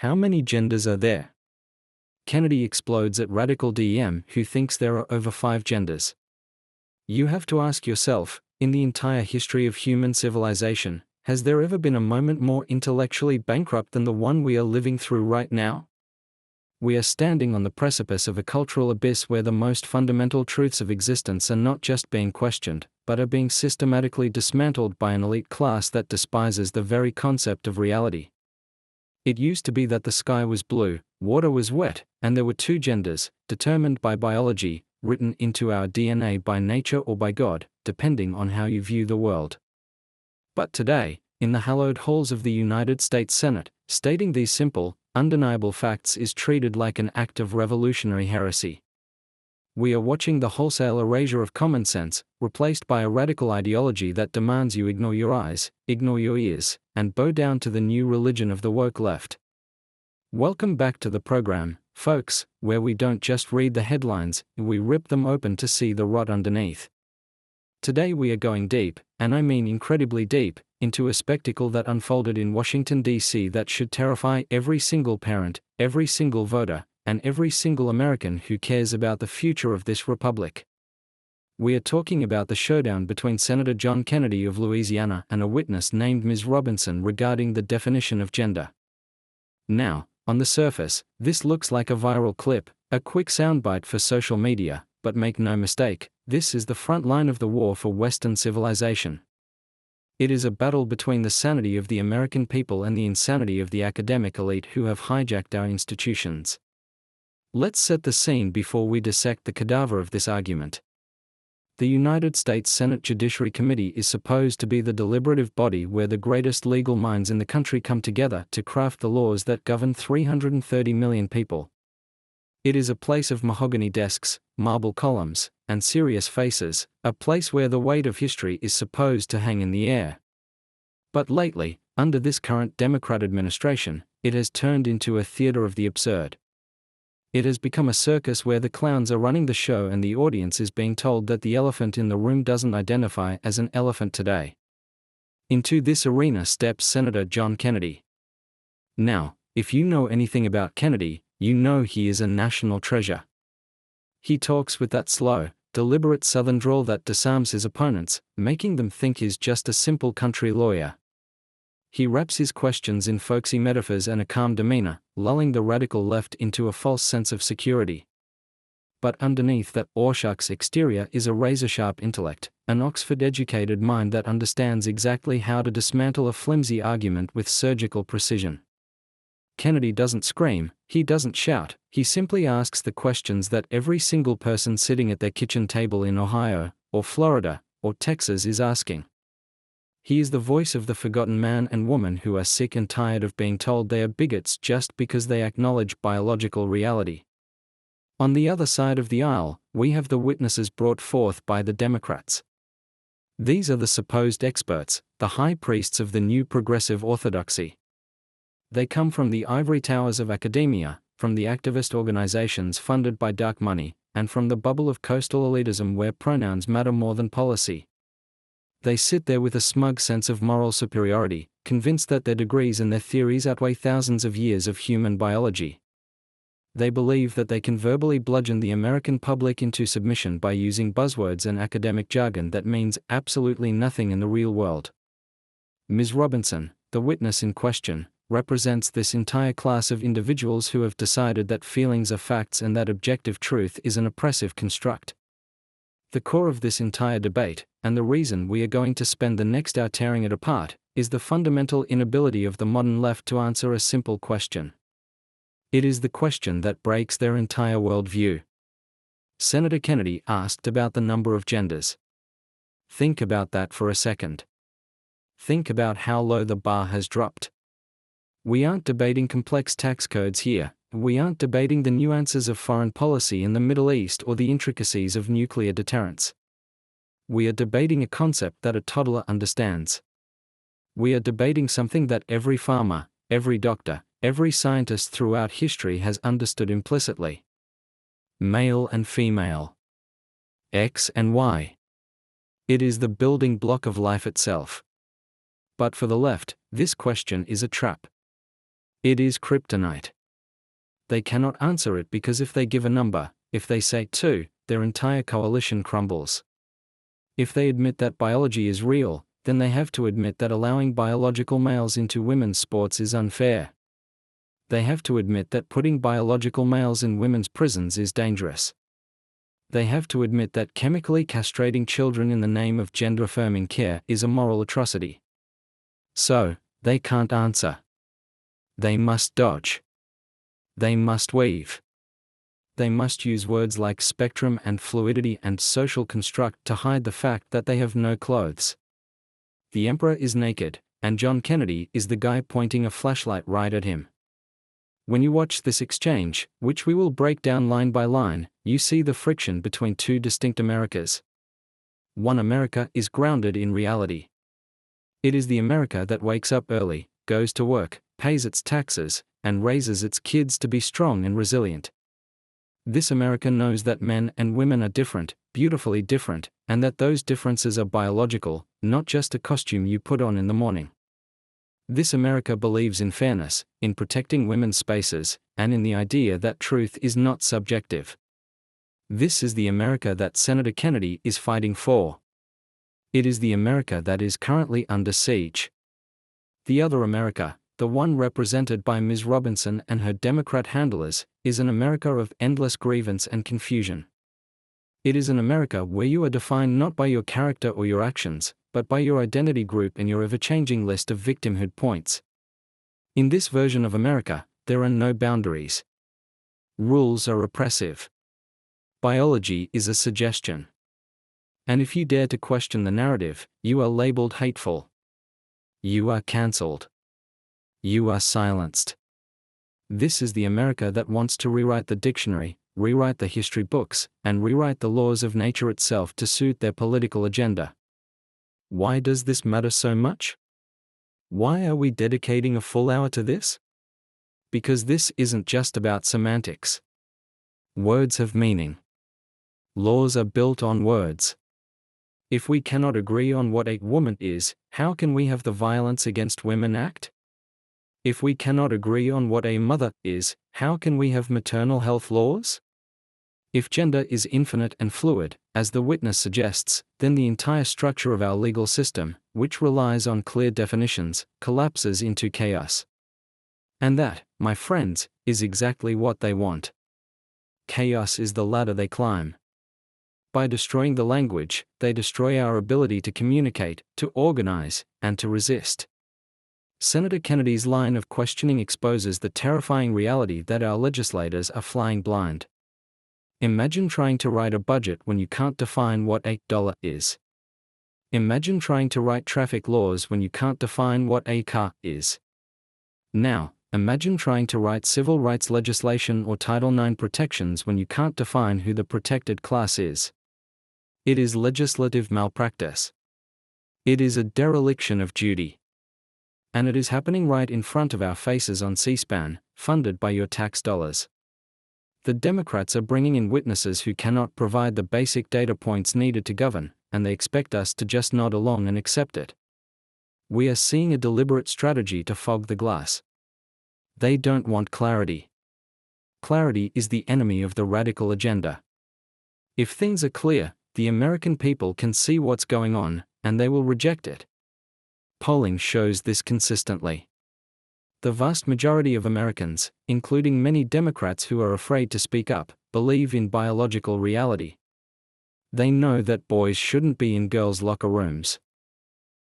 How many genders are there? Kennedy explodes at radical DM who thinks there are over 5 genders. You have to ask yourself, in the entire history of human civilization, has there ever been a moment more intellectually bankrupt than the one we are living through right now? We are standing on the precipice of a cultural abyss where the most fundamental truths of existence are not just being questioned, but are being systematically dismantled by an elite class that despises the very concept of reality. It used to be that the sky was blue, water was wet, and there were 2 genders, determined by biology, written into our DNA by nature or by God, depending on how you view the world. But today, in the hallowed halls of the United States Senate, stating these simple, undeniable facts is treated like an act of revolutionary heresy. We are watching the wholesale erasure of common sense, replaced by a radical ideology that demands you ignore your eyes, ignore your ears, and bow down to the new religion of the woke left. Welcome back to the program, folks, where we don't just read the headlines, we rip them open to see the rot underneath. Today we are going deep, and I mean incredibly deep, into a spectacle that unfolded in Washington, D.C. that should terrify every single parent, every single voter, and every single American who cares about the future of this republic. We are talking about the showdown between Senator John Kennedy of Louisiana and a witness named Ms. Robinson regarding the definition of gender. Now, on the surface, this looks like a viral clip, a quick soundbite for social media, but make no mistake, this is the front line of the war for Western civilization. It is a battle between the sanity of the American people and the insanity of the academic elite who have hijacked our institutions. Let's set the scene before we dissect the cadaver of this argument. The United States Senate Judiciary Committee is supposed to be the deliberative body where the greatest legal minds in the country come together to craft the laws that govern 330 million people. It is a place of mahogany desks, marble columns, and serious faces, a place where the weight of history is supposed to hang in the air. But lately, under this current Democrat administration, it has turned into a theater of the absurd. It has become a circus where the clowns are running the show and the audience is being told that the elephant in the room doesn't identify as an elephant today. Into this arena steps Senator John Kennedy. Now, if you know anything about Kennedy, you know he is a national treasure. He talks with that slow, deliberate Southern drawl that disarms his opponents, making them think he's just a simple country lawyer. He wraps his questions in folksy metaphors and a calm demeanor, lulling the radical left into a false sense of security. But underneath that awshucks exterior is a razor-sharp intellect, an Oxford-educated mind that understands exactly how to dismantle a flimsy argument with surgical precision. Kennedy doesn't scream, he doesn't shout, he simply asks the questions that every single person sitting at their kitchen table in Ohio, or Florida, or Texas is asking. He is the voice of the forgotten man and woman who are sick and tired of being told they are bigots just because they acknowledge biological reality. On the other side of the aisle, we have the witnesses brought forth by the Democrats. These are the supposed experts, the high priests of the new progressive orthodoxy. They come from the ivory towers of academia, from the activist organizations funded by dark money, and from the bubble of coastal elitism where pronouns matter more than policy. They sit there with a smug sense of moral superiority, convinced that their degrees and their theories outweigh thousands of years of human biology. They believe that they can verbally bludgeon the American public into submission by using buzzwords and academic jargon that means absolutely nothing in the real world. Ms. Robinson, the witness in question, represents this entire class of individuals who have decided that feelings are facts and that objective truth is an oppressive construct. The core of this entire debate, and the reason we are going to spend the next hour tearing it apart, is the fundamental inability of the modern left to answer a simple question. It is the question that breaks their entire worldview. Senator Kennedy asked about the number of genders. Think about that for a second. Think about how low the bar has dropped. We aren't debating complex tax codes here, we aren't debating the nuances of foreign policy in the Middle East or the intricacies of nuclear deterrence. We are debating a concept that a toddler understands. We are debating something that every farmer, every doctor, every scientist throughout history has understood implicitly. Male and female. X and Y. It is the building block of life itself. But for the left, this question is a trap. It is kryptonite. They cannot answer it because if they give a number, if they say 2, their entire coalition crumbles. If they admit that biology is real, then they have to admit that allowing biological males into women's sports is unfair. They have to admit that putting biological males in women's prisons is dangerous. They have to admit that chemically castrating children in the name of gender-affirming care is a moral atrocity. So, they can't answer. They must dodge. They must weave. They must use words like spectrum and fluidity and social construct to hide the fact that they have no clothes. The emperor is naked, and John Kennedy is the guy pointing a flashlight right at him. When you watch this exchange, which we will break down line by line, you see the friction between two distinct Americas. One America is grounded in reality. It is the America that wakes up early, goes to work, pays its taxes, and raises its kids to be strong and resilient. This America knows that men and women are different, beautifully different, and that those differences are biological, not just a costume you put on in the morning. This America believes in fairness, in protecting women's spaces, and in the idea that truth is not subjective. This is the America that Senator Kennedy is fighting for. It is the America that is currently under siege. The other America, the one represented by Ms. Robinson and her Democrat handlers, is an America of endless grievance and confusion. It is an America where you are defined not by your character or your actions, but by your identity group and your ever-changing list of victimhood points. In this version of America, there are no boundaries. Rules are oppressive. Biology is a suggestion. And if you dare to question the narrative, you are labeled hateful. You are cancelled. You are silenced. This is the America that wants to rewrite the dictionary, rewrite the history books, and rewrite the laws of nature itself to suit their political agenda. Why does this matter so much? Why are we dedicating a full hour to this? Because this isn't just about semantics. Words have meaning. Laws are built on words. If we cannot agree on what a woman is, how can we have the Violence Against Women Act? If we cannot agree on what a mother is, how can we have maternal health laws? If gender is infinite and fluid, as the witness suggests, then the entire structure of our legal system, which relies on clear definitions, collapses into chaos. And that, my friends, is exactly what they want. Chaos is the ladder they climb. By destroying the language, they destroy our ability to communicate, to organize, and to resist. Senator Kennedy's line of questioning exposes the terrifying reality that our legislators are flying blind. Imagine trying to write a budget when you can't define what $8 is. Imagine trying to write traffic laws when you can't define what a car is. Now, imagine trying to write civil rights legislation or Title IX protections when you can't define who the protected class is. It is legislative malpractice. It is a dereliction of duty. And it is happening right in front of our faces on C-SPAN, funded by your tax dollars. The Democrats are bringing in witnesses who cannot provide the basic data points needed to govern, and they expect us to just nod along and accept it. We are seeing a deliberate strategy to fog the glass. They don't want clarity. Clarity is the enemy of the radical agenda. If things are clear, the American people can see what's going on, and they will reject it. Polling shows this consistently. The vast majority of Americans, including many Democrats who are afraid to speak up, believe in biological reality. They know that boys shouldn't be in girls' locker rooms.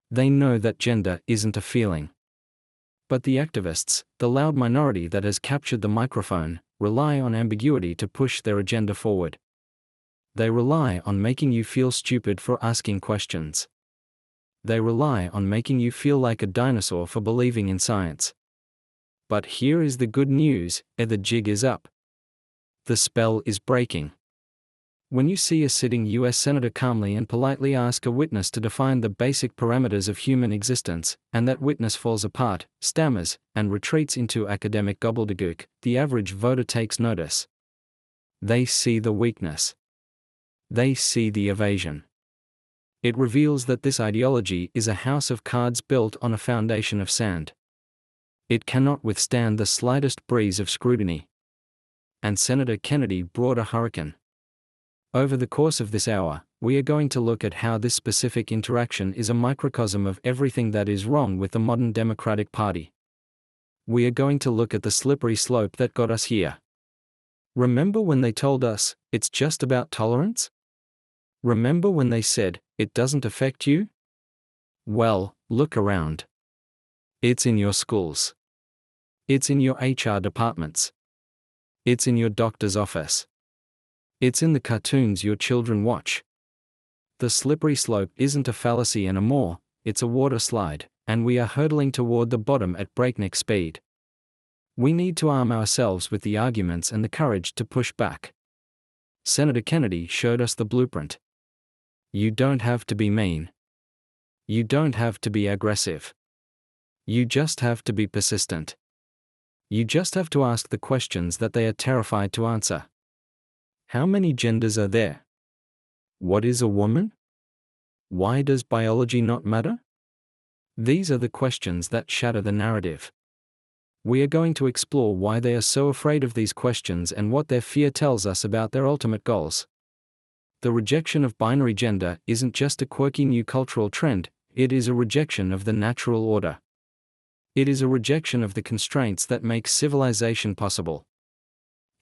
They know that gender isn't a feeling. But the activists, the loud minority that has captured the microphone, rely on ambiguity to push their agenda forward. They rely on making you feel stupid for asking questions. They rely on making you feel like a dinosaur for believing in science. But here is the good news, the jig is up. The spell is breaking. When you see a sitting US Senator calmly and politely ask a witness to define the basic parameters of human existence, and that witness falls apart, stammers, and retreats into academic gobbledygook, the average voter takes notice. They see the weakness. They see the evasion. It reveals that this ideology is a house of cards built on a foundation of sand. It cannot withstand the slightest breeze of scrutiny. And Senator Kennedy brought a hurricane. Over the course of this hour, we are going to look at how this specific interaction is a microcosm of everything that is wrong with the modern Democratic Party. We are going to look at the slippery slope that got us here. Remember when they told us, it's just about tolerance? Remember when they said, it doesn't affect you? Well, look around. It's in your schools. It's in your HR departments. It's in your doctor's office. It's in the cartoons your children watch. The slippery slope isn't a fallacy anymore, it's a water slide, and we are hurtling toward the bottom at breakneck speed. We need to arm ourselves with the arguments and the courage to push back. Senator Kennedy showed us the blueprint. You don't have to be mean. You don't have to be aggressive. You just have to be persistent. You just have to ask the questions that they are terrified to answer. How many genders are there? What is a woman? Why does biology not matter? These are the questions that shatter the narrative. We are going to explore why they are so afraid of these questions and what their fear tells us about their ultimate goals. The rejection of binary gender isn't just a quirky new cultural trend, it is a rejection of the natural order. It is a rejection of the constraints that make civilization possible.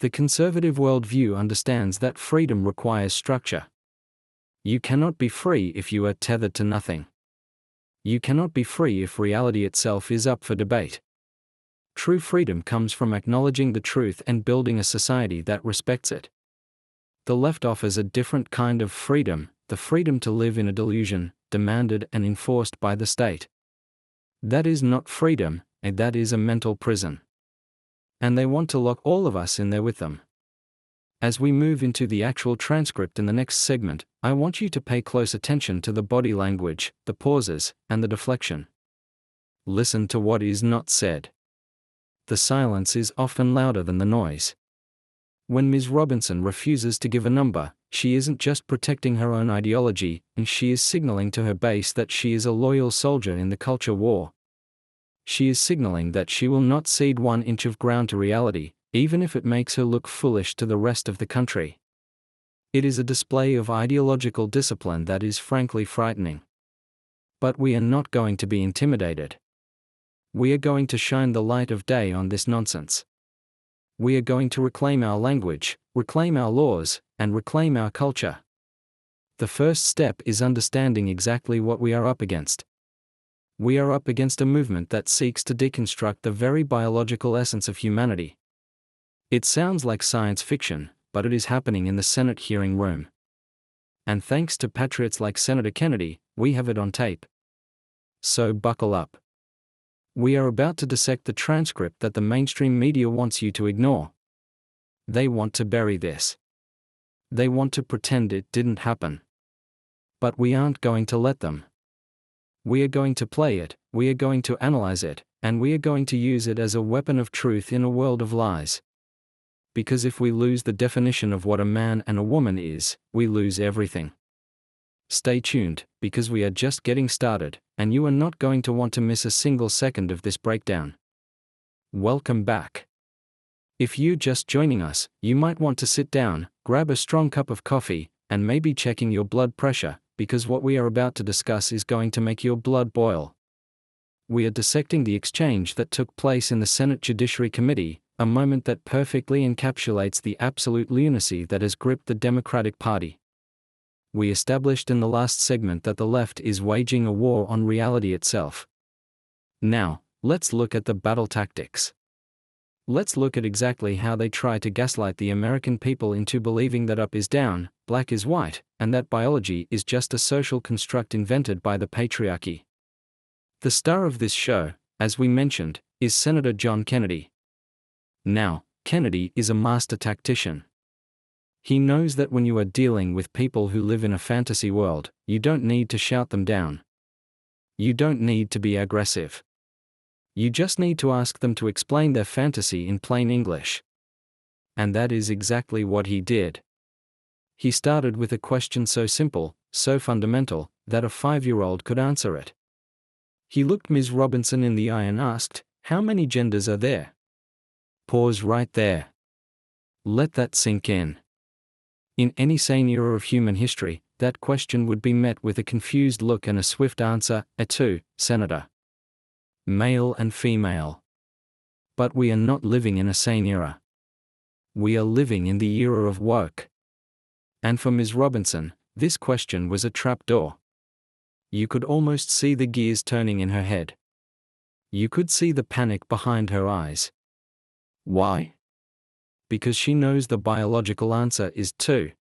The conservative worldview understands that freedom requires structure. You cannot be free if you are tethered to nothing. You cannot be free if reality itself is up for debate. True freedom comes from acknowledging the truth and building a society that respects it. The left offers a different kind of freedom, the freedom to live in a delusion, demanded and enforced by the state. That is not freedom, and that is a mental prison. And they want to lock all of us in there with them. As we move into the actual transcript in the next segment, I want you to pay close attention to the body language, the pauses, and the deflection. Listen to what is not said. The silence is often louder than the noise. When Ms. Robinson refuses to give a number, she isn't just protecting her own ideology, and she is signaling to her base that she is a loyal soldier in the culture war. She is signaling that she will not cede 1 inch of ground to reality, even if it makes her look foolish to the rest of the country. It is a display of ideological discipline that is frankly frightening. But we are not going to be intimidated. We are going to shine the light of day on this nonsense. We are going to reclaim our language, reclaim our laws, and reclaim our culture. The first step is understanding exactly what we are up against. We are up against a movement that seeks to deconstruct the very biological essence of humanity. It sounds like science fiction, but it is happening in the Senate hearing room. And thanks to patriots like Senator Kennedy, we have it on tape. So buckle up. We are about to dissect the transcript that the mainstream media wants you to ignore. They want to bury this. They want to pretend it didn't happen. But we aren't going to let them. We are going to play it, we are going to analyze it, and we are going to use it as a weapon of truth in a world of lies. Because if we lose the definition of what a man and a woman is, we lose everything. Stay tuned, because we are just getting started, and you are not going to want to miss a single second of this breakdown. Welcome back. If you're just joining us, you might want to sit down, grab a strong cup of coffee, and maybe checking your blood pressure, because what we are about to discuss is going to make your blood boil. We are dissecting the exchange that took place in the Senate Judiciary Committee, a moment that perfectly encapsulates the absolute lunacy that has gripped the Democratic Party. We established in the last segment that the left is waging a war on reality itself. Now, let's look at the battle tactics. Let's look at exactly how they try to gaslight the American people into believing that up is down, black is white, and that biology is just a social construct invented by the patriarchy. The star of this show, as we mentioned, is Senator John Kennedy. Now, Kennedy is a master tactician. He knows that when you are dealing with people who live in a fantasy world, you don't need to shout them down. You don't need to be aggressive. You just need to ask them to explain their fantasy in plain English. And that is exactly what he did. He started with a question so simple, so fundamental, that a 5-year-old could answer it. He looked Ms. Robinson in the eye and asked, How many genders are there? Pause right there. Let that sink in. In any sane era of human history, that question would be met with a confused look and a swift answer, Senator. Male and female. But we are not living in a sane era. We are living in the era of woke. And for Ms. Robinson, this question was a trapdoor. You could almost see the gears turning in her head. You could see the panic behind her eyes. Why? Because she knows the biological answer is 2.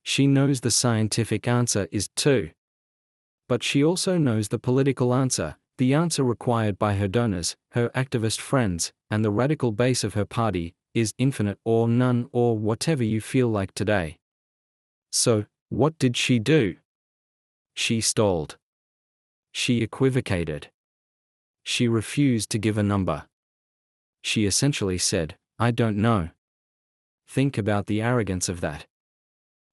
She knows the scientific answer is 2. But she also knows the political answer, the answer required by her donors, her activist friends, and the radical base of her party, is infinite or none or whatever you feel like today. So, what did she do? She stalled. She equivocated. She refused to give a number. She essentially said, I don't know. Think about the arrogance of that.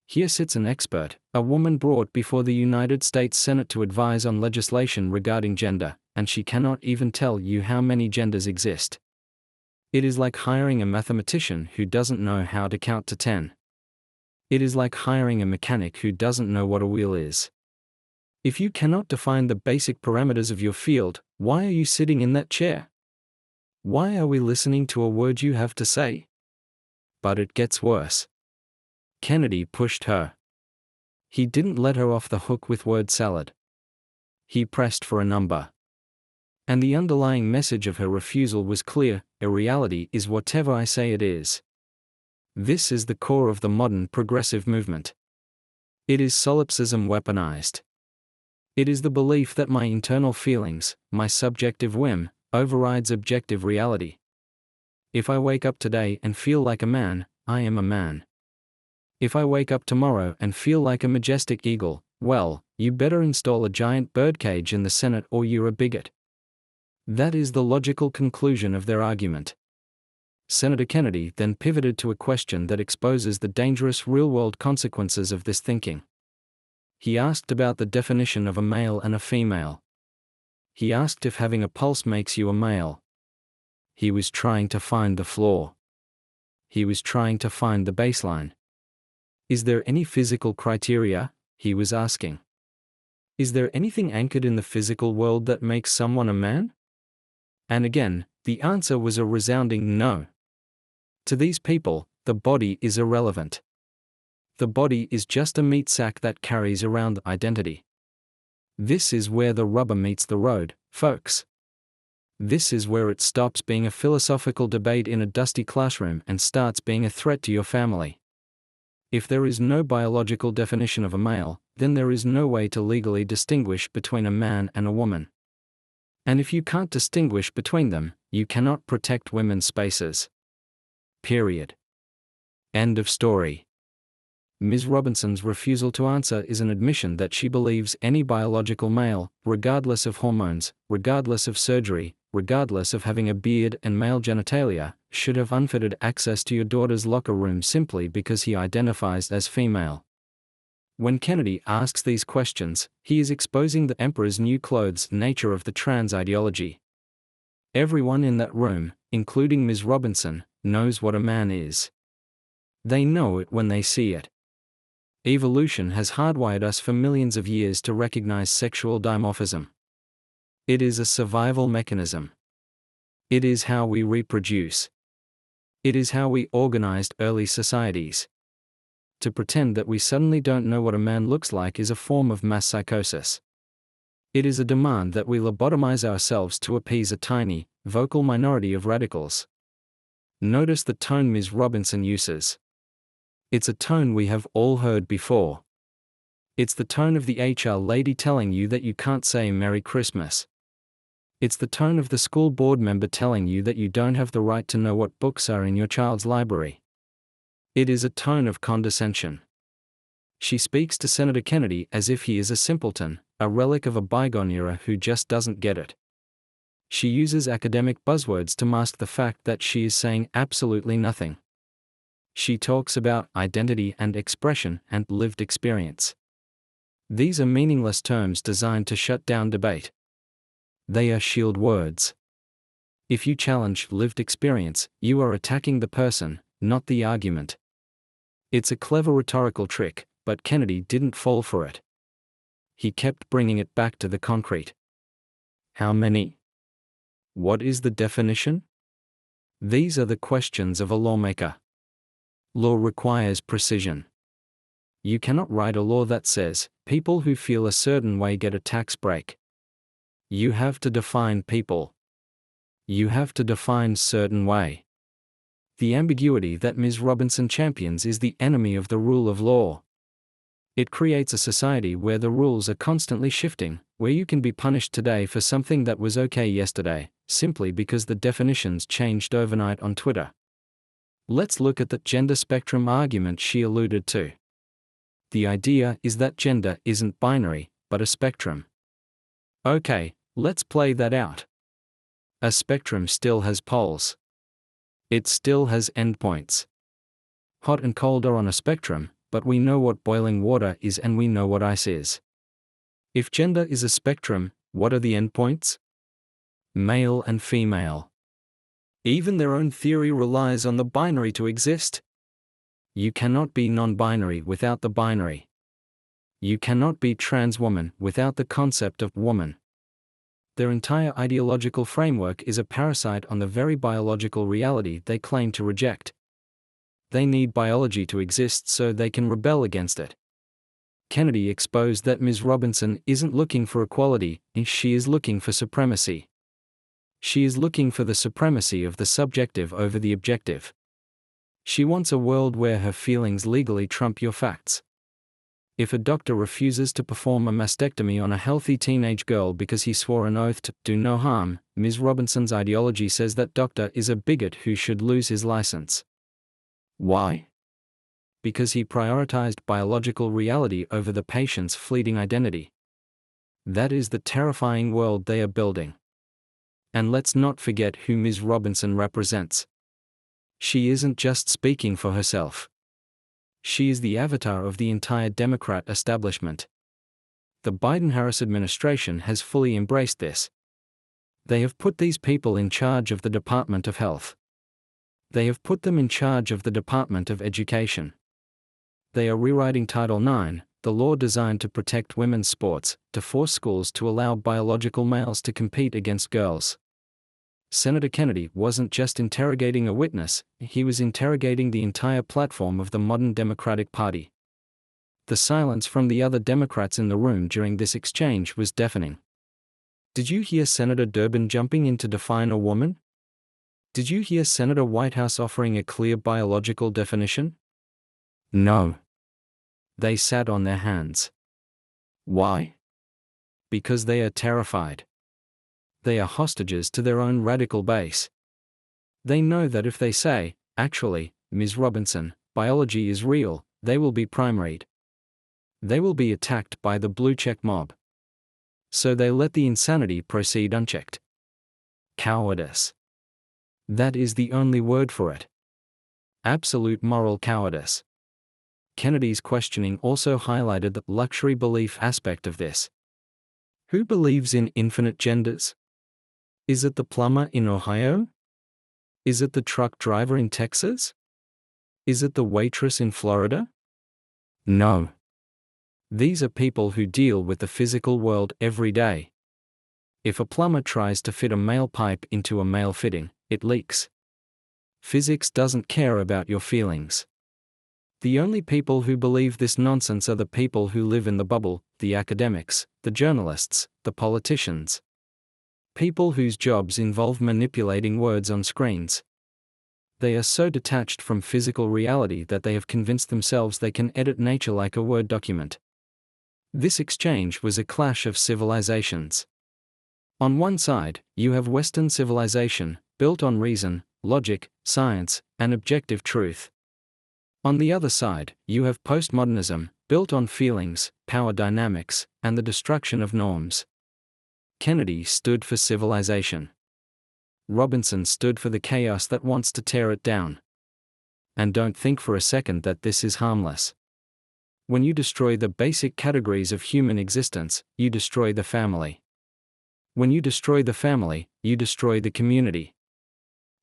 Here sits an expert, a woman brought before the United States Senate to advise on legislation regarding gender, and she cannot even tell you how many genders exist. It is like hiring a mathematician who doesn't know how to count to 10. It is like hiring a mechanic who doesn't know what a wheel is. If you cannot define the basic parameters of your field, why are you sitting in that chair? Why are we listening to a word you have to say? But it gets worse. Kennedy pushed her. He didn't let her off the hook with word salad. He pressed for a number. And the underlying message of her refusal was clear: a reality is whatever I say it is. This is the core of the modern progressive movement. It is solipsism weaponized. It is the belief that my internal feelings, my subjective whim, overrides objective reality. If I wake up today and feel like a man, I am a man. If I wake up tomorrow and feel like a majestic eagle, well, you better install a giant birdcage in the Senate or you're a bigot. That is the logical conclusion of their argument. Senator Kennedy then pivoted to a question that exposes the dangerous real-world consequences of this thinking. He asked about the definition of a male and a female. He asked if having a pulse makes you a male. He was trying to find the flaw. He was trying to find the baseline. Is there any physical criteria? He was asking. Is there anything anchored in the physical world that makes someone a man? And again, the answer was a resounding no. To these people, the body is irrelevant. The body is just a meat sack that carries around identity. This is where the rubber meets the road, folks. This is where it stops being a philosophical debate in a dusty classroom and starts being a threat to your family. If there is no biological definition of a male, then there is no way to legally distinguish between a man and a woman. And if you can't distinguish between them, you cannot protect women's spaces. Period. End of story. Ms. Robinson's refusal to answer is an admission that she believes any biological male, regardless of hormones, regardless of surgery, regardless of having a beard and male genitalia, should have unfettered access to your daughter's locker room simply because he identifies as female. When Kennedy asks these questions, he is exposing the emperor's new clothes nature of the trans ideology. Everyone in that room, including Ms. Robinson, knows what a man is. They know it when they see it. Evolution has hardwired us for millions of years to recognize sexual dimorphism. It is a survival mechanism. It is how we reproduce. It is how we organized early societies. To pretend that we suddenly don't know what a man looks like is a form of mass psychosis. It is a demand that we lobotomize ourselves to appease a tiny, vocal minority of radicals. Notice the tone Ms. Robinson uses. It's a tone we have all heard before. It's the tone of the HR lady telling you that you can't say Merry Christmas. It's the tone of the school board member telling you that you don't have the right to know what books are in your child's library. It is a tone of condescension. She speaks to Senator Kennedy as if he is a simpleton, a relic of a bygone era who just doesn't get it. She uses academic buzzwords to mask the fact that she is saying absolutely nothing. She talks about identity and expression and lived experience. These are meaningless terms designed to shut down debate. They are shield words. If you challenge lived experience, you are attacking the person, not the argument. It's a clever rhetorical trick, but Kennedy didn't fall for it. He kept bringing it back to the concrete. How many? What is the definition? These are the questions of a lawmaker. Law requires precision. You cannot write a law that says, people who feel a certain way get a tax break. You have to define people. You have to define certain way. The ambiguity that Ms. Robinson champions is the enemy of the rule of law. It creates a society where the rules are constantly shifting, where you can be punished today for something that was okay yesterday, simply because the definitions changed overnight on Twitter. Let's look at the gender spectrum argument she alluded to. The idea is that gender isn't binary, but a spectrum. Okay, let's play that out. A spectrum still has poles. It still has endpoints. Hot and cold are on a spectrum, but we know what boiling water is and we know what ice is. If gender is a spectrum, what are the endpoints? Male and female. Even their own theory relies on the binary to exist. You cannot be non-binary without the binary. You cannot be trans woman without the concept of woman. Their entire ideological framework is a parasite on the very biological reality they claim to reject. They need biology to exist so they can rebel against it. Kennedy exposed that Ms. Robinson isn't looking for equality, she is looking for supremacy. She is looking for the supremacy of the subjective over the objective. She wants a world where her feelings legally trump your facts. If a doctor refuses to perform a mastectomy on a healthy teenage girl because he swore an oath to do no harm, Ms. Robinson's ideology says that doctor is a bigot who should lose his license. Why? Because he prioritized biological reality over the patient's fleeting identity. That is the terrifying world they are building. And let's not forget who Ms. Robinson represents. She isn't just speaking for herself. She is the avatar of the entire Democrat establishment. The Biden-Harris administration has fully embraced this. They have put these people in charge of the Department of Health. They have put them in charge of the Department of Education. They are rewriting Title IX, the law designed to protect women's sports, to force schools to allow biological males to compete against girls. Senator Kennedy wasn't just interrogating a witness, he was interrogating the entire platform of the modern Democratic Party. The silence from the other Democrats in the room during this exchange was deafening. Did you hear Senator Durbin jumping in to define a woman? Did you hear Senator Whitehouse offering a clear biological definition? No. They sat on their hands. Why? Because they are terrified. They are hostages to their own radical base. They know that if they say, actually, Ms. Robinson, biology is real, they will be primaried. They will be attacked by the blue check mob. So they let the insanity proceed unchecked. Cowardice. That is the only word for it. Absolute moral cowardice. Kennedy's questioning also highlighted the luxury belief aspect of this. Who believes in infinite genders? Is it the plumber in Ohio? Is it the truck driver in Texas? Is it the waitress in Florida? No. These are people who deal with the physical world every day. If a plumber tries to fit a male pipe into a male fitting, it leaks. Physics doesn't care about your feelings. The only people who believe this nonsense are the people who live in the bubble, the academics, the journalists, the politicians. People whose jobs involve manipulating words on screens. They are so detached from physical reality that they have convinced themselves they can edit nature like a Word document. This exchange was a clash of civilizations. On one side, you have Western civilization, built on reason, logic, science, and objective truth. On the other side, you have postmodernism, built on feelings, power dynamics, and the destruction of norms. Kennedy stood for civilization. Robinson stood for the chaos that wants to tear it down. And don't think for a second that this is harmless. When you destroy the basic categories of human existence, you destroy the family. When you destroy the family, you destroy the community.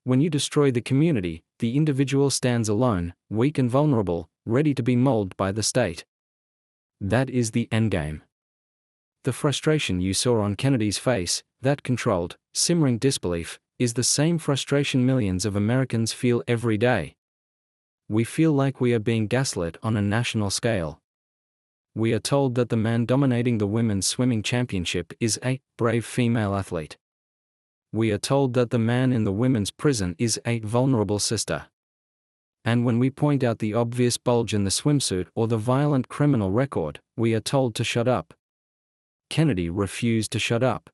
When you destroy the community, the individual stands alone, weak and vulnerable, ready to be molded by the state. That is the endgame. The frustration you saw on Kennedy's face, that controlled, simmering disbelief, is the same frustration millions of Americans feel every day. We feel like we are being gaslit on a national scale. We are told that the man dominating the women's swimming championship is a brave female athlete. We are told that the man in the women's prison is a vulnerable sister. And when we point out the obvious bulge in the swimsuit or the violent criminal record, we are told to shut up. Kennedy refused to shut up.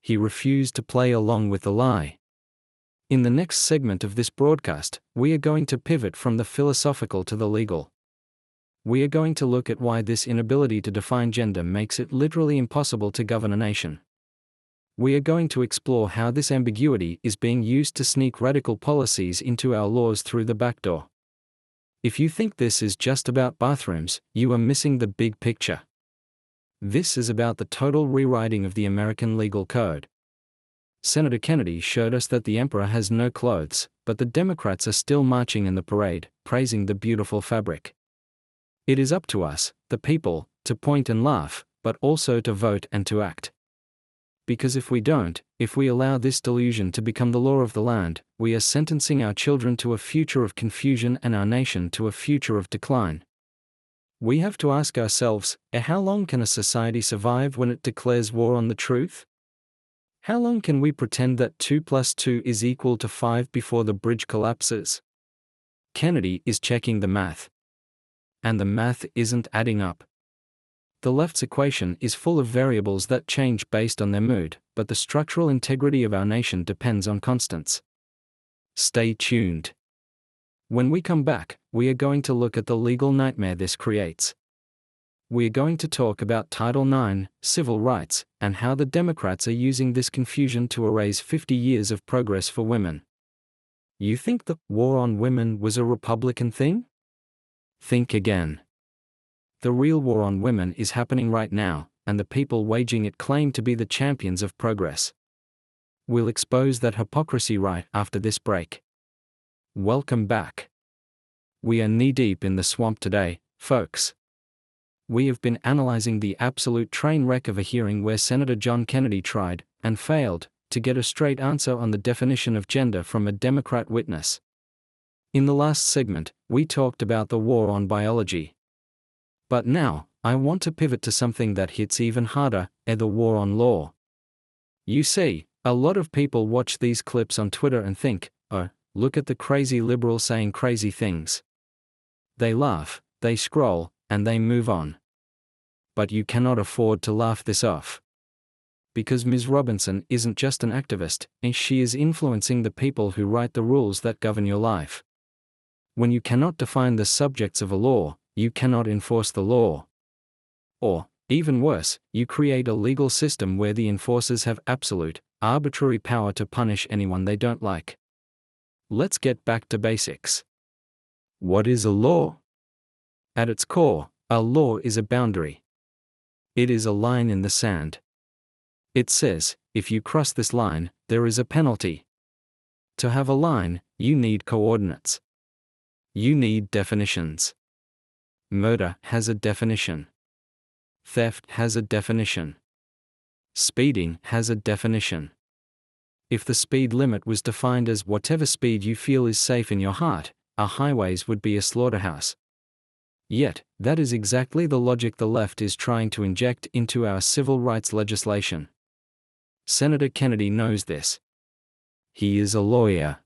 He refused to play along with the lie. In the next segment of this broadcast, we are going to pivot from the philosophical to the legal. We are going to look at why this inability to define gender makes it literally impossible to govern a nation. We are going to explore how this ambiguity is being used to sneak radical policies into our laws through the back door. If you think this is just about bathrooms, you are missing the big picture. This is about the total rewriting of the American legal code. Senator Kennedy showed us that the emperor has no clothes, but the Democrats are still marching in the parade, praising the beautiful fabric. It is up to us, the people, to point and laugh, but also to vote and to act. Because if we don't, if we allow this delusion to become the law of the land, we are sentencing our children to a future of confusion and our nation to a future of decline. We have to ask ourselves, how long can a society survive when it declares war on the truth? How long can we pretend that 2 + 2 is equal to 5 before the bridge collapses? Kennedy is checking the math. And the math isn't adding up. The left's equation is full of variables that change based on their mood, but the structural integrity of our nation depends on constants. Stay tuned. When we come back, we are going to look at the legal nightmare this creates. We are going to talk about Title IX, civil rights, and how the Democrats are using this confusion to erase 50 years of progress for women. You think the war on women was a Republican thing? Think again. The real war on women is happening right now, and the people waging it claim to be the champions of progress. We'll expose that hypocrisy right after this break. Welcome back. We are knee-deep in the swamp today, folks. We have been analyzing the absolute train wreck of a hearing where Senator John Kennedy tried, and failed, to get a straight answer on the definition of gender from a Democrat witness. In the last segment, we talked about the war on biology. But now, I want to pivot to something that hits even harder, the war on law. You see, a lot of people watch these clips on Twitter and think, oh, look at the crazy liberal saying crazy things. They laugh, they scroll, and they move on. But you cannot afford to laugh this off. Because Ms. Robinson isn't just an activist, and she is influencing the people who write the rules that govern your life. When you cannot define the subjects of a law, you cannot enforce the law. Or, even worse, you create a legal system where the enforcers have absolute, arbitrary power to punish anyone they don't like. Let's get back to basics. What is a law? At its core, a law is a boundary. It is a line in the sand. It says, if you cross this line, there is a penalty. To have a line, you need coordinates. You need definitions. Murder has a definition. Theft has a definition. Speeding has a definition. If the speed limit was defined as whatever speed you feel is safe in your heart, our highways would be a slaughterhouse. Yet, that is exactly the logic the left is trying to inject into our civil rights legislation. Senator Kennedy knows this. He is a lawyer.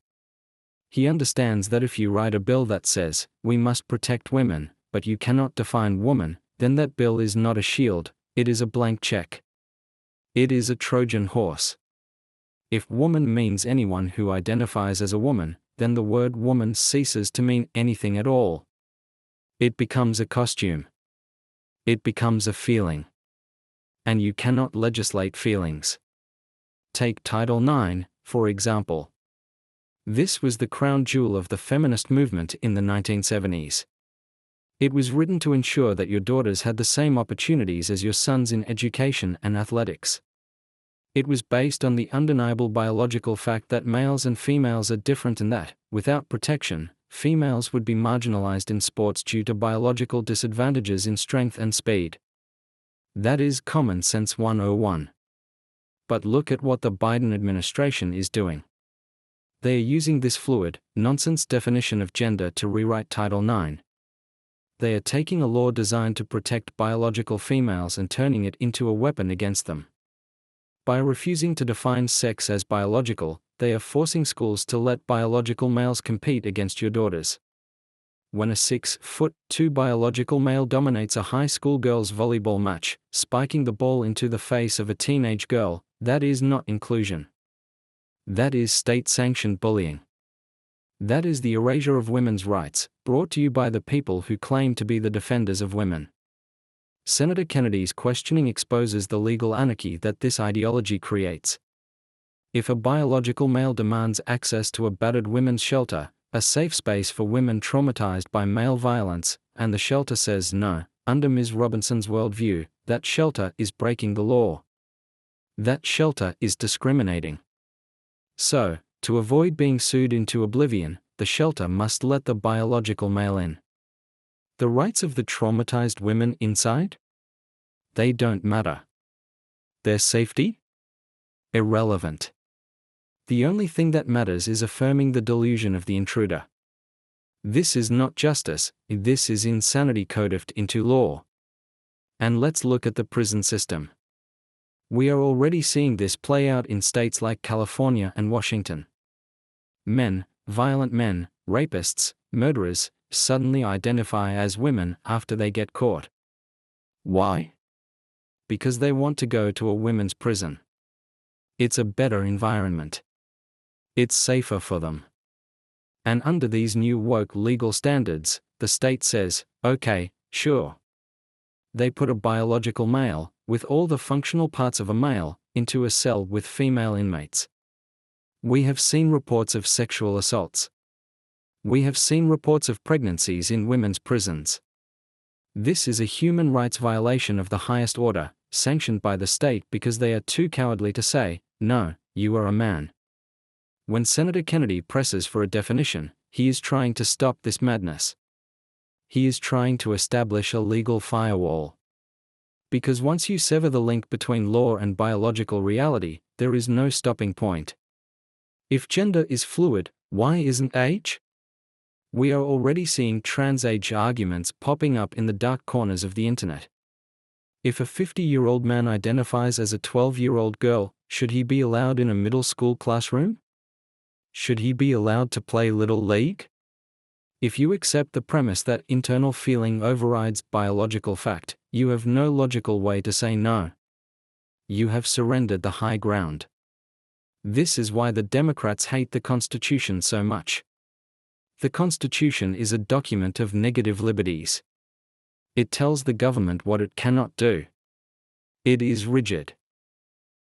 He understands that if you write a bill that says, we must protect women, but you cannot define woman, then that bill is not a shield, it is a blank check. It is a Trojan horse. If woman means anyone who identifies as a woman, then the word woman ceases to mean anything at all. It becomes a costume. It becomes a feeling. And you cannot legislate feelings. Take Title IX, for example. This was the crown jewel of the feminist movement in the 1970s. It was written to ensure that your daughters had the same opportunities as your sons in education and athletics. It was based on the undeniable biological fact that males and females are different and that, without protection, females would be marginalized in sports due to biological disadvantages in strength and speed. That is common sense 101. But look at what the Biden administration is doing. They are using this fluid, nonsense definition of gender to rewrite Title IX. They are taking a law designed to protect biological females and turning it into a weapon against them. By refusing to define sex as biological, they are forcing schools to let biological males compete against your daughters. When a 6'2" biological male dominates a high school girls' volleyball match, spiking the ball into the face of a teenage girl, that is not inclusion. That is state-sanctioned bullying. That is the erasure of women's rights, brought to you by the people who claim to be the defenders of women. Senator Kennedy's questioning exposes the legal anarchy that this ideology creates. If a biological male demands access to a battered women's shelter, a safe space for women traumatized by male violence, and the shelter says no, under Ms. Robinson's worldview, that shelter is breaking the law. That shelter is discriminating. So, to avoid being sued into oblivion, the shelter must let the biological male in. The rights of the traumatized women inside? They don't matter. Their safety? Irrelevant. The only thing that matters is affirming the delusion of the intruder. This is not justice, this is insanity codified into law. And let's look at the prison system. We are already seeing this play out in states like California and Washington. Men, violent men, rapists, murderers, suddenly identify as women after they get caught. Why? Because they want to go to a women's prison. It's a better environment. It's safer for them. And under these new woke legal standards, the state says, okay, sure. They put a biological male, with all the functional parts of a male, into a cell with female inmates. We have seen reports of sexual assaults. We have seen reports of pregnancies in women's prisons. This is a human rights violation of the highest order, sanctioned by the state because they are too cowardly to say, no, you are a man. When Senator Kennedy presses for a definition, he is trying to stop this madness. He is trying to establish a legal firewall. Because once you sever the link between law and biological reality, there is no stopping point. If gender is fluid, why isn't age? We are already seeing trans-age arguments popping up in the dark corners of the internet. If a 50-year-old man identifies as a 12-year-old girl, should he be allowed in a middle school classroom? Should he be allowed to play Little League? If you accept the premise that internal feeling overrides biological fact, you have no logical way to say no. You have surrendered the high ground. This is why the Democrats hate the Constitution so much. The Constitution is a document of negative liberties. It tells the government what it cannot do. It is rigid.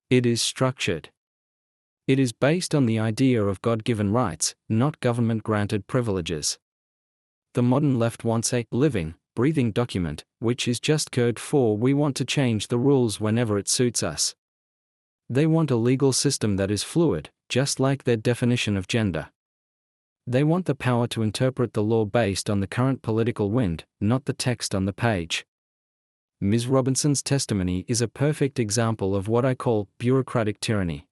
It is structured. It is based on the idea of God-given rights, not government-granted privileges. The modern left wants a living, breathing document, which is just code for we want to change the rules whenever it suits us. They want a legal system that is fluid, just like their definition of gender. They want the power to interpret the law based on the current political wind, not the text on the page. Ms. Robinson's testimony is a perfect example of what I call bureaucratic tyranny.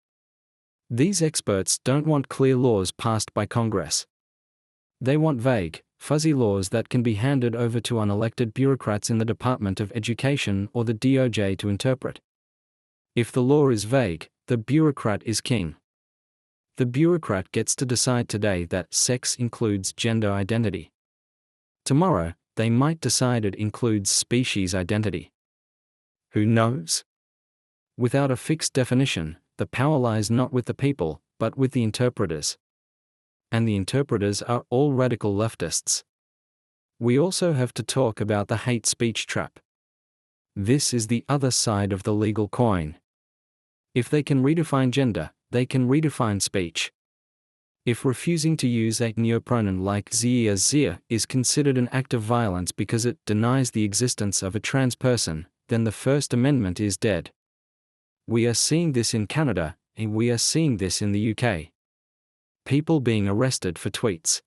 These experts don't want clear laws passed by Congress. They want vague, fuzzy laws that can be handed over to unelected bureaucrats in the Department of Education or the DOJ to interpret. If the law is vague, the bureaucrat is king. The bureaucrat gets to decide today that sex includes gender identity. Tomorrow, they might decide it includes species identity. Who knows? Without a fixed definition, the power lies not with the people, but with the interpreters. And the interpreters are all radical leftists. We also have to talk about the hate speech trap. This is the other side of the legal coin. If they can redefine gender, they can redefine speech. If refusing to use a neopronoun like ze as zia is considered an act of violence because it denies the existence of a trans person, then the First Amendment is dead. We are seeing this in Canada, and we are seeing this in the UK. People being arrested for tweets.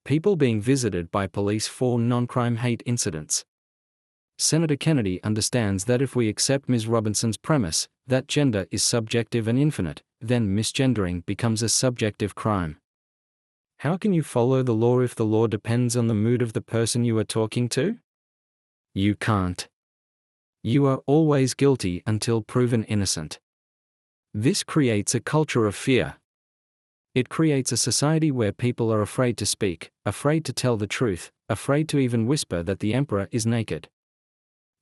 People being visited by police for non-crime hate incidents. Senator Kennedy understands that if we accept Ms. Robinson's premise, that gender is subjective and infinite, then misgendering becomes a subjective crime. How can you follow the law if the law depends on the mood of the person you are talking to? You can't. You are always guilty until proven innocent. This creates a culture of fear. It creates a society where people are afraid to speak, afraid to tell the truth, afraid to even whisper that the emperor is naked.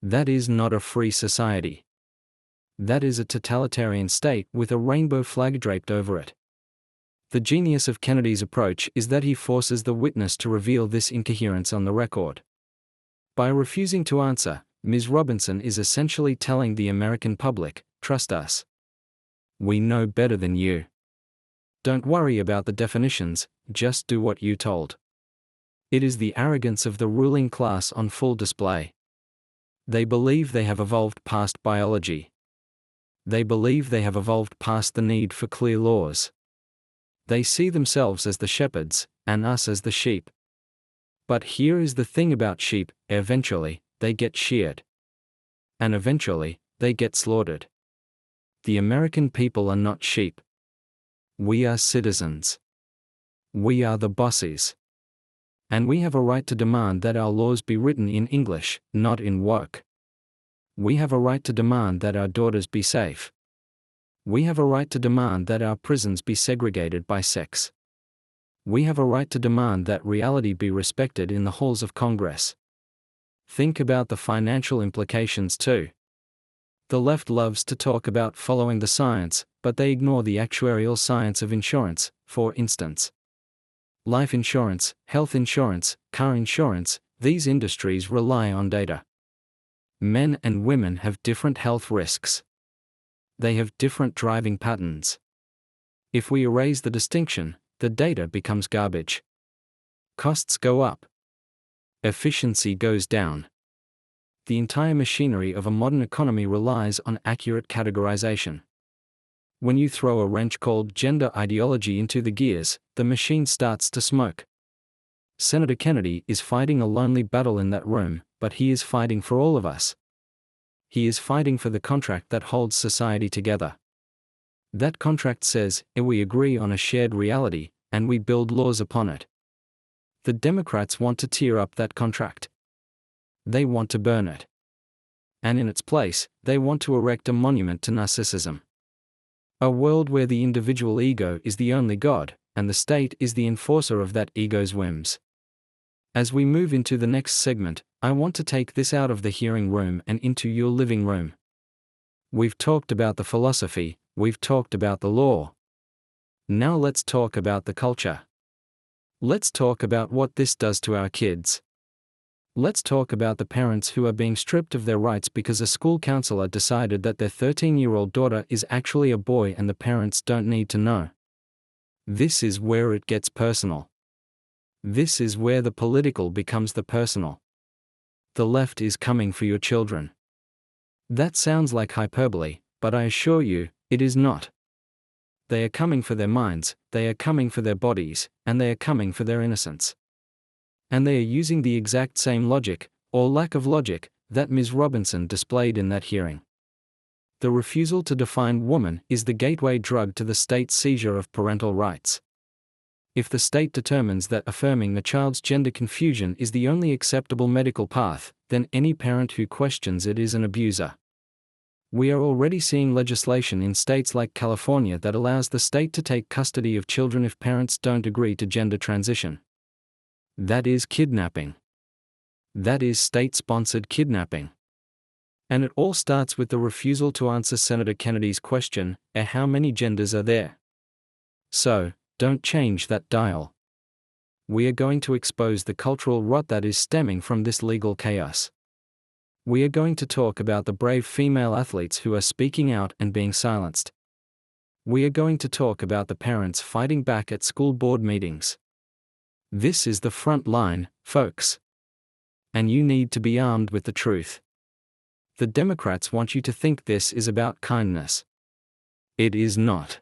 That is not a free society. That is a totalitarian state with a rainbow flag draped over it. The genius of Kennedy's approach is that he forces the witness to reveal this incoherence on the record. By refusing to answer, Ms. Robinson is essentially telling the American public, trust us. We know better than you. Don't worry about the definitions, just do what you told. It is the arrogance of the ruling class on full display. They believe they have evolved past biology. They believe they have evolved past the need for clear laws. They see themselves as the shepherds, and us as the sheep. But here is the thing about sheep, eventually, they get sheared. And eventually, they get slaughtered. The American people are not sheep. We are citizens. We are the bosses. And we have a right to demand that our laws be written in English, not in woke. We have a right to demand that our daughters be safe. We have a right to demand that our prisons be segregated by sex. We have a right to demand that reality be respected in the halls of Congress. Think about the financial implications too. The left loves to talk about following the science, but they ignore the actuarial science of insurance, for instance. Life insurance, health insurance, car insurance, these industries rely on data. Men and women have different health risks. They have different driving patterns. If we erase the distinction, the data becomes garbage. Costs go up. Efficiency goes down. The entire machinery of a modern economy relies on accurate categorization. When you throw a wrench called gender ideology into the gears, the machine starts to smoke. Senator Kennedy is fighting a lonely battle in that room, but he is fighting for all of us. He is fighting for the contract that holds society together. That contract says, we agree on a shared reality, and we build laws upon it. The Democrats want to tear up that contract. They want to burn it. And in its place, they want to erect a monument to narcissism. A world where the individual ego is the only god, and the state is the enforcer of that ego's whims. As we move into the next segment, I want to take this out of the hearing room and into your living room. We've talked about the philosophy, we've talked about the law. Now let's talk about the culture. Let's talk about what this does to our kids. Let's talk about the parents who are being stripped of their rights because a school counselor decided that their 13-year-old daughter is actually a boy and the parents don't need to know. This is where it gets personal. This is where the political becomes the personal. The left is coming for your children. That sounds like hyperbole, but I assure you, it is not. They are coming for their minds, they are coming for their bodies, and they are coming for their innocence. And they are using the exact same logic, or lack of logic, that Ms. Robinson displayed in that hearing. The refusal to define woman is the gateway drug to the state's seizure of parental rights. If the state determines that affirming a child's gender confusion is the only acceptable medical path, then any parent who questions it is an abuser. We are already seeing legislation in states like California that allows the state to take custody of children if parents don't agree to gender transition. That is kidnapping. That is state-sponsored kidnapping. And it all starts with the refusal to answer Senator Kennedy's question, how many genders are there? So, don't change that dial. We are going to expose the cultural rot that is stemming from this legal chaos. We are going to talk about the brave female athletes who are speaking out and being silenced. We are going to talk about the parents fighting back at school board meetings. This is the front line, folks. And you need to be armed with the truth. The Democrats want you to think this is about kindness. It is not.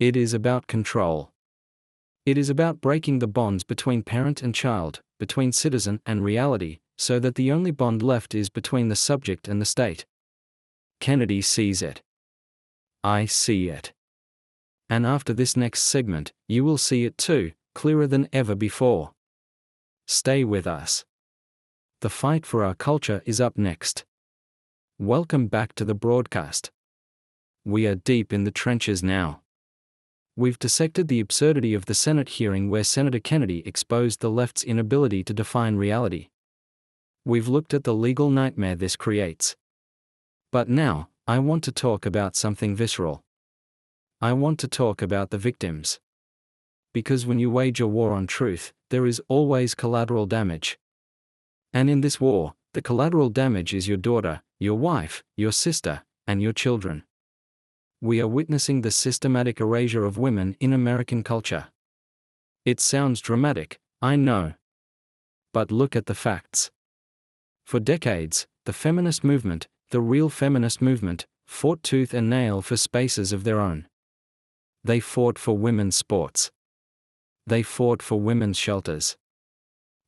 It is about control. It is about breaking the bonds between parent and child, between citizen and reality, so that the only bond left is between the subject and the state. Kennedy sees it. I see it. And after this next segment, you will see it too, clearer than ever before. Stay with us. The fight for our culture is up next. Welcome back to the broadcast. We are deep in the trenches now. We've dissected the absurdity of the Senate hearing where Senator Kennedy exposed the left's inability to define reality. We've looked at the legal nightmare this creates. But now, I want to talk about something visceral. I want to talk about the victims. Because when you wage a war on truth, there is always collateral damage. And in this war, the collateral damage is your daughter, your wife, your sister, and your children. We are witnessing the systematic erasure of women in American culture. It sounds dramatic, I know. But look at the facts. For decades, the feminist movement, the real feminist movement, fought tooth and nail for spaces of their own. They fought for women's sports. They fought for women's shelters.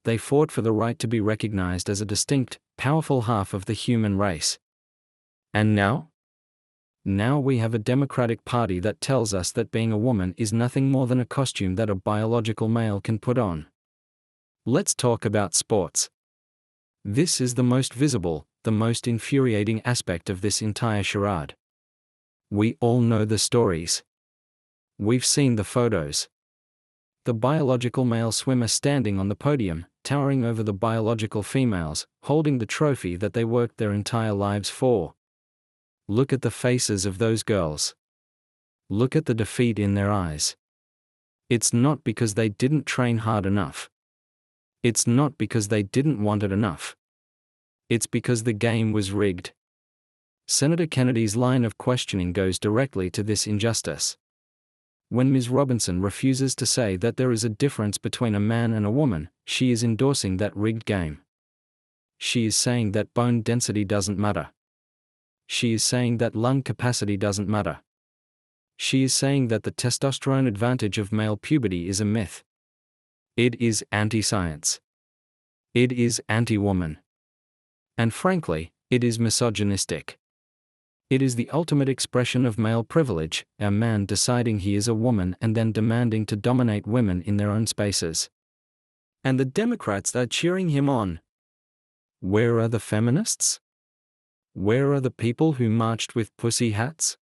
They fought for the right to be recognized as a distinct, powerful half of the human race. And now? Now we have a Democratic Party that tells us that being a woman is nothing more than a costume that a biological male can put on. Let's talk about sports. This is the most visible, the most infuriating aspect of this entire charade. We all know the stories. We've seen the photos. The biological male swimmer standing on the podium, towering over the biological females, holding the trophy that they worked their entire lives for. Look at the faces of those girls. Look at the defeat in their eyes. It's not because they didn't train hard enough. It's not because they didn't want it enough. It's because the game was rigged. Senator Kennedy's line of questioning goes directly to this injustice. When Ms. Robinson refuses to say that there is a difference between a man and a woman, she is endorsing that rigged game. She is saying that bone density doesn't matter. She is saying that lung capacity doesn't matter. She is saying that the testosterone advantage of male puberty is a myth. It is anti-science. It is anti-woman. And frankly, it is misogynistic. It is the ultimate expression of male privilege, a man deciding he is a woman and then demanding to dominate women in their own spaces. And the Democrats are cheering him on. Where are the feminists? Where are the people who marched with pussy hats?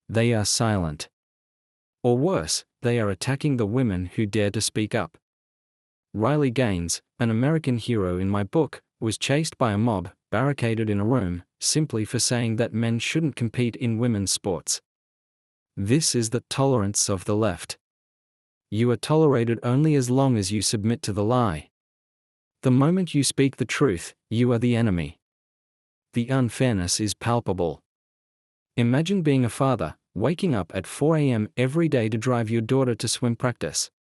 They are silent. Or worse, they are attacking the women who dare to speak up. Riley Gaines, an American hero in my book, was chased by a mob, barricaded in a room, simply for saying that men shouldn't compete in women's sports. This is the tolerance of the left. You are tolerated only as long as you submit to the lie. The moment you speak the truth, you are the enemy. The unfairness is palpable. Imagine being a father, waking up at 4 a.m. every day to drive your daughter to swim practice.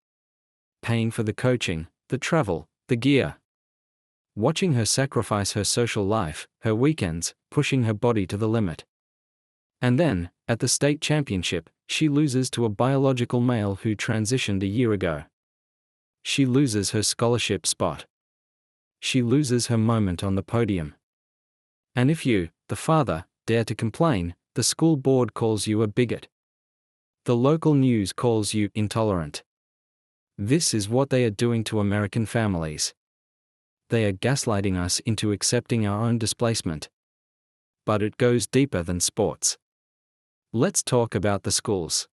Paying for the coaching, the travel, the gear. Watching her sacrifice her social life, her weekends, pushing her body to the limit. And then, at the state championship, she loses to a biological male who transitioned a year ago. She loses her scholarship spot. She loses her moment on the podium. And if you, the father, dare to complain, the school board calls you a bigot. The local news calls you intolerant. This is what they are doing to American families. They are gaslighting us into accepting our own displacement. But it goes deeper than sports. Let's talk about the schools.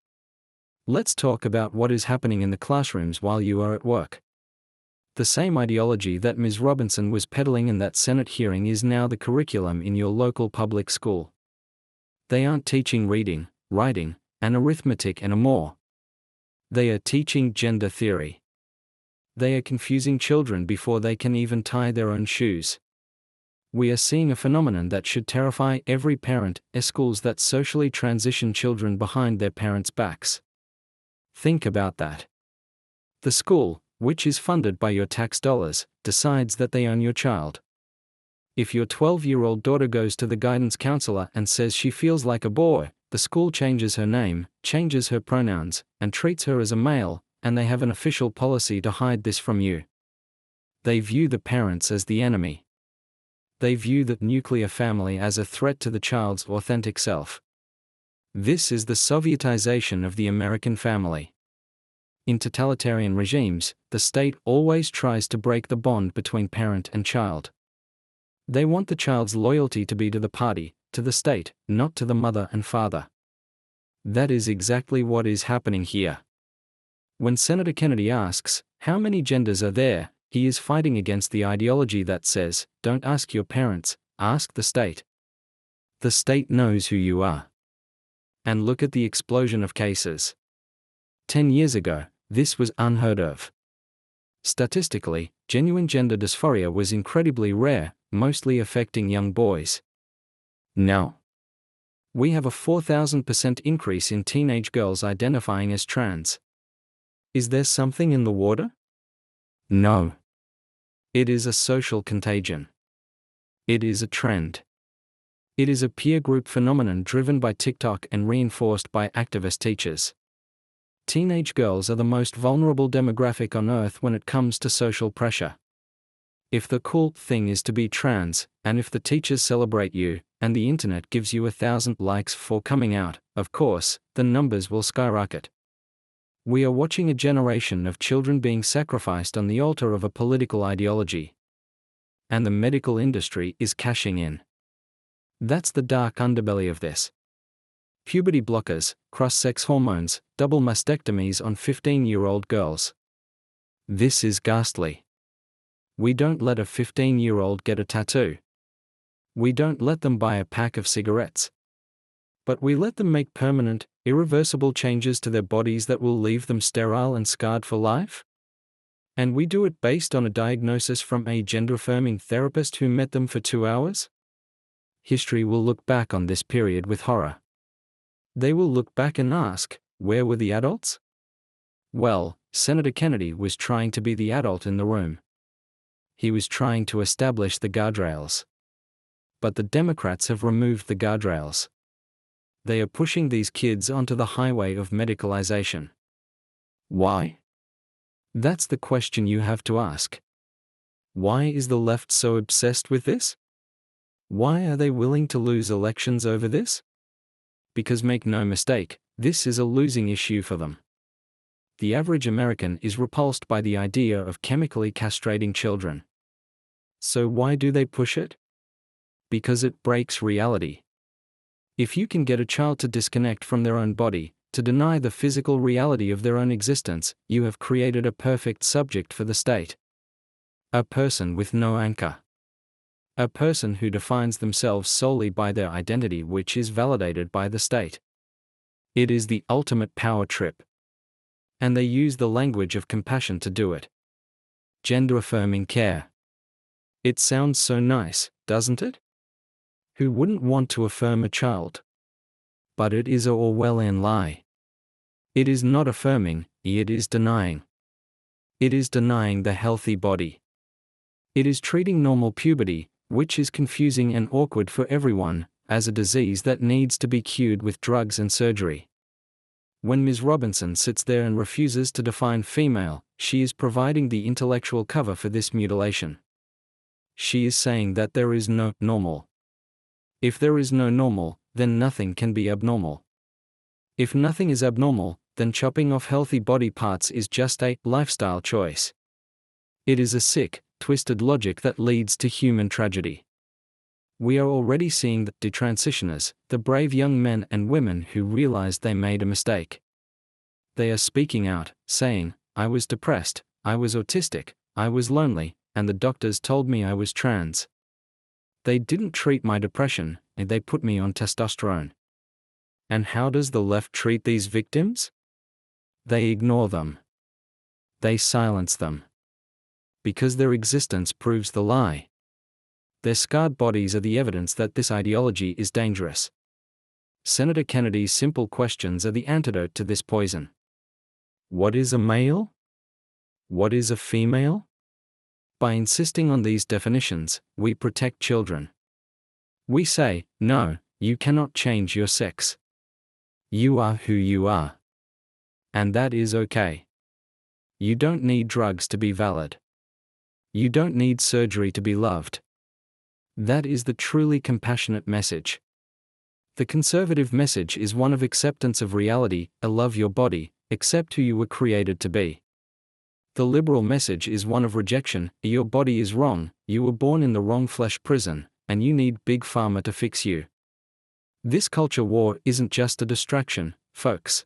Let's talk about what is happening in the classrooms while you are at work. The same ideology that Ms. Robinson was peddling in that Senate hearing is now the curriculum in your local public school. They aren't teaching reading, writing, and arithmetic anymore. They are teaching gender theory. They are confusing children before they can even tie their own shoes. We are seeing a phenomenon that should terrify every parent: schools that socially transition children behind their parents' backs. Think about that. The school, which is funded by your tax dollars, decides that they own your child. If your 12-year-old daughter goes to the guidance counselor and says she feels like a boy, the school changes her name, changes her pronouns, and treats her as a male, and they have an official policy to hide this from you. They view the parents as the enemy. They view the nuclear family as a threat to the child's authentic self. This is the Sovietization of the American family. In totalitarian regimes, the state always tries to break the bond between parent and child. They want the child's loyalty to be to the party, to the state, not to the mother and father. That is exactly what is happening here. When Senator Kennedy asks, "How many genders are there?" he is fighting against the ideology that says, "Don't ask your parents, ask the state." The state knows who you are. And look at the explosion of cases. 10 years ago, this was unheard of. Statistically, genuine gender dysphoria was incredibly rare, mostly affecting young boys. Now, we have a 4,000% increase in teenage girls identifying as trans. Is there something in the water? No. It is a social contagion. It is a trend. It is a peer group phenomenon driven by TikTok and reinforced by activist teachers. Teenage girls are the most vulnerable demographic on Earth when it comes to social pressure. If the cool thing is to be trans, and if the teachers celebrate you, and the internet gives you 1,000 likes for coming out, of course, the numbers will skyrocket. We are watching a generation of children being sacrificed on the altar of a political ideology. And the medical industry is cashing in. That's the dark underbelly of this. Puberty blockers, cross-sex hormones, double mastectomies on 15-year-old girls. This is ghastly. We don't let a 15-year-old get a tattoo. We don't let them buy a pack of cigarettes. But we let them make permanent, irreversible changes to their bodies that will leave them sterile and scarred for life? And we do it based on a diagnosis from a gender-affirming therapist who met them for 2 hours? History will look back on this period with horror. They will look back and ask, where were the adults? Well, Senator Kennedy was trying to be the adult in the room. He was trying to establish the guardrails. But the Democrats have removed the guardrails. They are pushing these kids onto the highway of medicalization. Why? That's the question you have to ask. Why is the left so obsessed with this? Why are they willing to lose elections over this? Because make no mistake, this is a losing issue for them. The average American is repulsed by the idea of chemically castrating children. So why do they push it? Because it breaks reality. If you can get a child to disconnect from their own body, to deny the physical reality of their own existence, you have created a perfect subject for the state. A person with no anchor. A person who defines themselves solely by their identity, which is validated by the state. It is the ultimate power trip. And they use the language of compassion to do it. Gender-affirming care. It sounds so nice, doesn't it? Who wouldn't want to affirm a child? But it is a Orwellian lie. It is not affirming, it is denying. It is denying the healthy body. It is treating normal puberty, which is confusing and awkward for everyone, as a disease that needs to be cured with drugs and surgery. When Ms. Robinson sits there and refuses to define female, she is providing the intellectual cover for this mutilation. She is saying that there is no normal. If there is no normal, then nothing can be abnormal. If nothing is abnormal, then chopping off healthy body parts is just a lifestyle choice. It is a sick, twisted logic that leads to human tragedy. We are already seeing the detransitioners, the brave young men and women who realized they made a mistake. They are speaking out, saying, "I was depressed, I was autistic, I was lonely, and the doctors told me I was trans. They didn't treat my depression, and they put me on testosterone." And how does the left treat these victims? They ignore them. They silence them. Because their existence proves the lie. Their scarred bodies are the evidence that this ideology is dangerous. Senator Kennedy's simple questions are the antidote to this poison. What is a male? What is a female? By insisting on these definitions, we protect children. We say, no, you cannot change your sex. You are who you are. And that is okay. You don't need drugs to be valid. You don't need surgery to be loved. That is the truly compassionate message. The conservative message is one of acceptance of reality, love your body, accept who you were created to be. The liberal message is one of rejection, your body is wrong, you were born in the wrong flesh prison, and you need Big Pharma to fix you. This culture war isn't just a distraction, folks.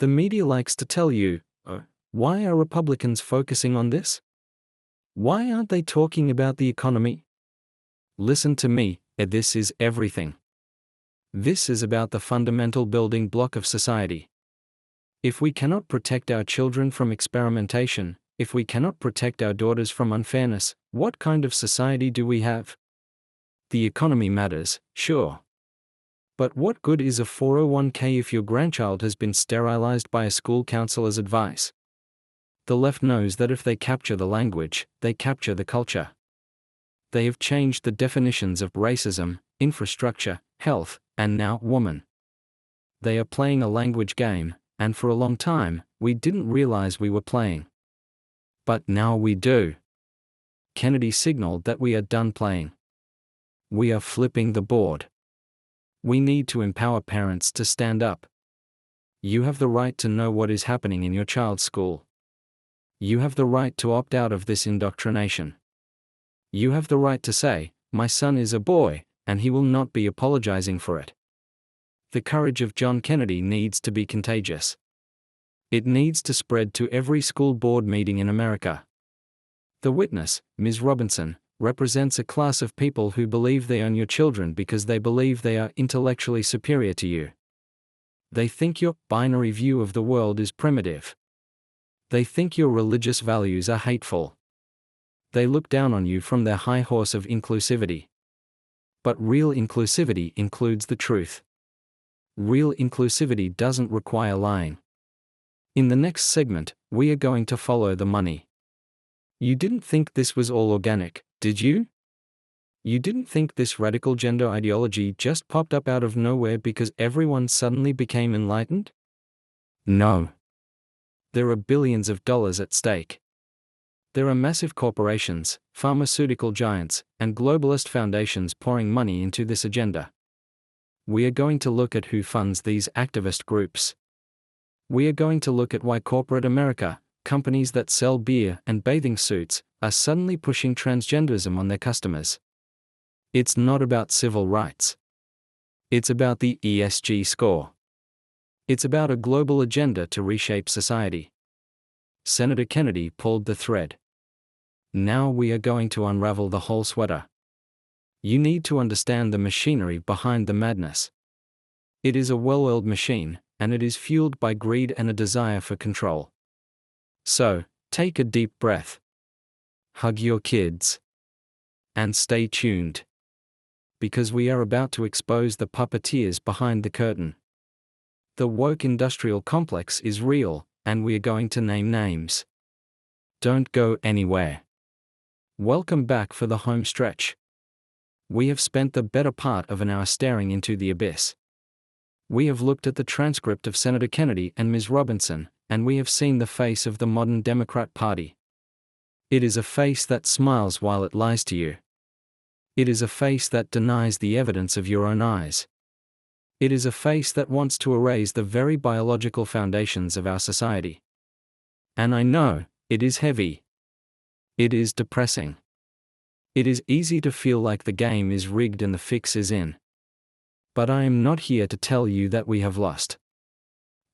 The media likes to tell you, why are Republicans focusing on this? Why aren't they talking about the economy? Listen to me, this is everything. This is about the fundamental building block of society. If we cannot protect our children from experimentation, if we cannot protect our daughters from unfairness, what kind of society do we have? The economy matters, sure. But what good is a 401k if your grandchild has been sterilized by a school counselor's advice? The left knows that if they capture the language, they capture the culture. They have changed the definitions of racism, infrastructure, health, and now woman. They are playing a language game, and for a long time, we didn't realize we were playing. But now we do. Kennedy signaled that we are done playing. We are flipping the board. We need to empower parents to stand up. You have the right to know what is happening in your child's school. You have the right to opt out of this indoctrination. You have the right to say, my son is a boy, and he will not be apologizing for it. The courage of John Kennedy needs to be contagious. It needs to spread to every school board meeting in America. The witness, Ms. Robinson, represents a class of people who believe they own your children because they believe they are intellectually superior to you. They think your binary view of the world is primitive. They think your religious values are hateful. They look down on you from their high horse of inclusivity. But real inclusivity includes the truth. Real inclusivity doesn't require lying. In the next segment, we are going to follow the money. You didn't think this was all organic, did you? You didn't think this radical gender ideology just popped up out of nowhere because everyone suddenly became enlightened? No. There are billions of dollars at stake. There are massive corporations, pharmaceutical giants, and globalist foundations pouring money into this agenda. We are going to look at who funds these activist groups. We are going to look at why corporate America, companies that sell beer and bathing suits, are suddenly pushing transgenderism on their customers. It's not about civil rights. It's about the ESG score. It's about a global agenda to reshape society. Senator Kennedy pulled the thread. Now we are going to unravel the whole sweater. You need to understand the machinery behind the madness. It is a well-oiled machine, and it is fueled by greed and a desire for control. So, take a deep breath. Hug your kids. And stay tuned. Because we are about to expose the puppeteers behind the curtain. The woke industrial complex is real, and we are going to name names. Don't go anywhere. Welcome back for the home stretch. We have spent the better part of an hour staring into the abyss. We have looked at the transcript of Senator Kennedy and Ms. Robinson, and we have seen the face of the modern Democrat Party. It is a face that smiles while it lies to you. It is a face that denies the evidence of your own eyes. It is a face that wants to erase the very biological foundations of our society. And I know, it is heavy. It is depressing. It is easy to feel like the game is rigged and the fix is in. But I am not here to tell you that we have lost.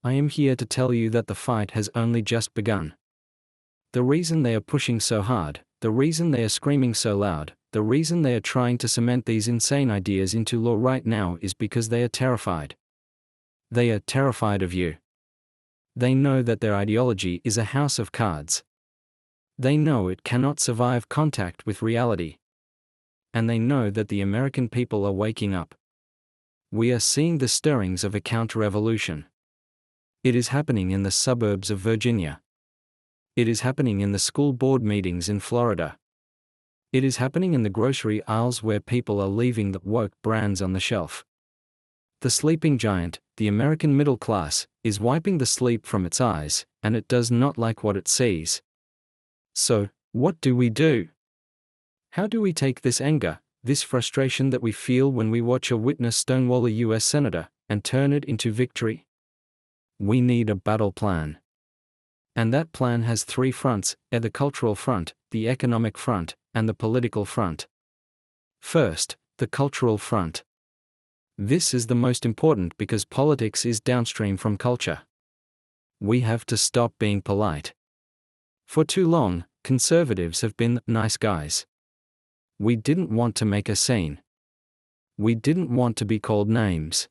I am here to tell you that the fight has only just begun. The reason they are pushing so hard, the reason they are screaming so loud, the reason they are trying to cement these insane ideas into law right now is because they are terrified. They are terrified of you. They know that their ideology is a house of cards. They know it cannot survive contact with reality. And they know that the American people are waking up. We are seeing the stirrings of a counter-revolution. It is happening in the suburbs of Virginia. It is happening in the school board meetings in Florida. It is happening in the grocery aisles where people are leaving the woke brands on the shelf. The sleeping giant, the American middle class, is wiping the sleep from its eyes, and it does not like what it sees. So, what do we do? How do we take this anger, this frustration that we feel when we watch a witness stonewall a US senator, and turn it into victory? We need a battle plan. And that plan has three fronts: the cultural front, the economic front, and the political front. First, the cultural front. This is the most important because politics is downstream from culture. We have to stop being polite. For too long, conservatives have been nice guys. We didn't want to make a scene. We didn't want to be called names.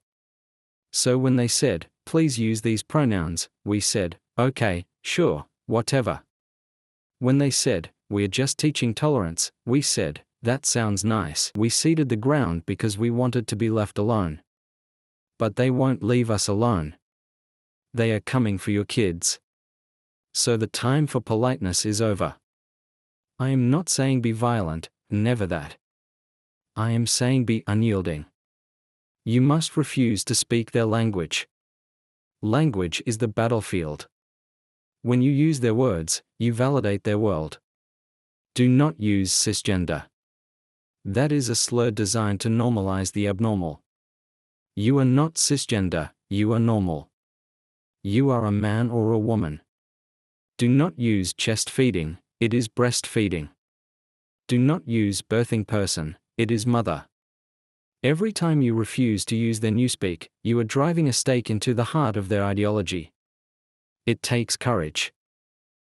So when they said, please use these pronouns, we said, okay, sure, whatever. When they said, we're just teaching tolerance, we said, that sounds nice. We ceded the ground because we wanted to be left alone. But they won't leave us alone. They are coming for your kids. So the time for politeness is over. I am not saying be violent, never that. I am saying be unyielding. You must refuse to speak their language. Language is the battlefield. When you use their words, you validate their world. Do not use cisgender. That is a slur designed to normalize the abnormal. You are not cisgender, you are normal. You are a man or a woman. Do not use chest feeding, it is breastfeeding. Do not use birthing person, it is mother. Every time you refuse to use their newspeak, you are driving a stake into the heart of their ideology. It takes courage.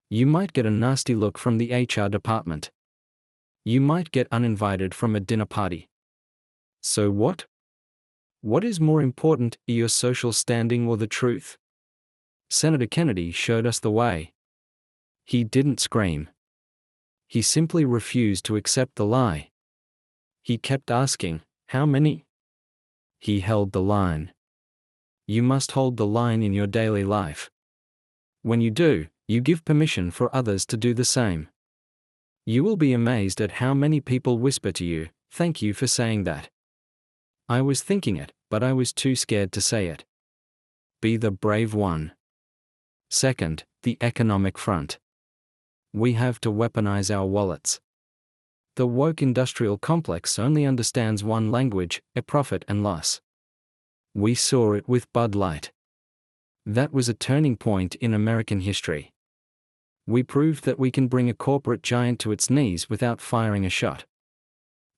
You might get a nasty look from the HR department. You might get uninvited from a dinner party. So what? What is more important, your social standing or the truth? Senator Kennedy showed us the way. He didn't scream. He simply refused to accept the lie. He kept asking, how many? He held the line. You must hold the line in your daily life. When you do, you give permission for others to do the same. You will be amazed at how many people whisper to you, thank you for saying that. I was thinking it, but I was too scared to say it. Be the brave one. Second, the economic front. We have to weaponize our wallets. The woke industrial complex only understands one language, a profit and loss. We saw it with Bud Light. That was a turning point in American history. We proved that we can bring a corporate giant to its knees without firing a shot.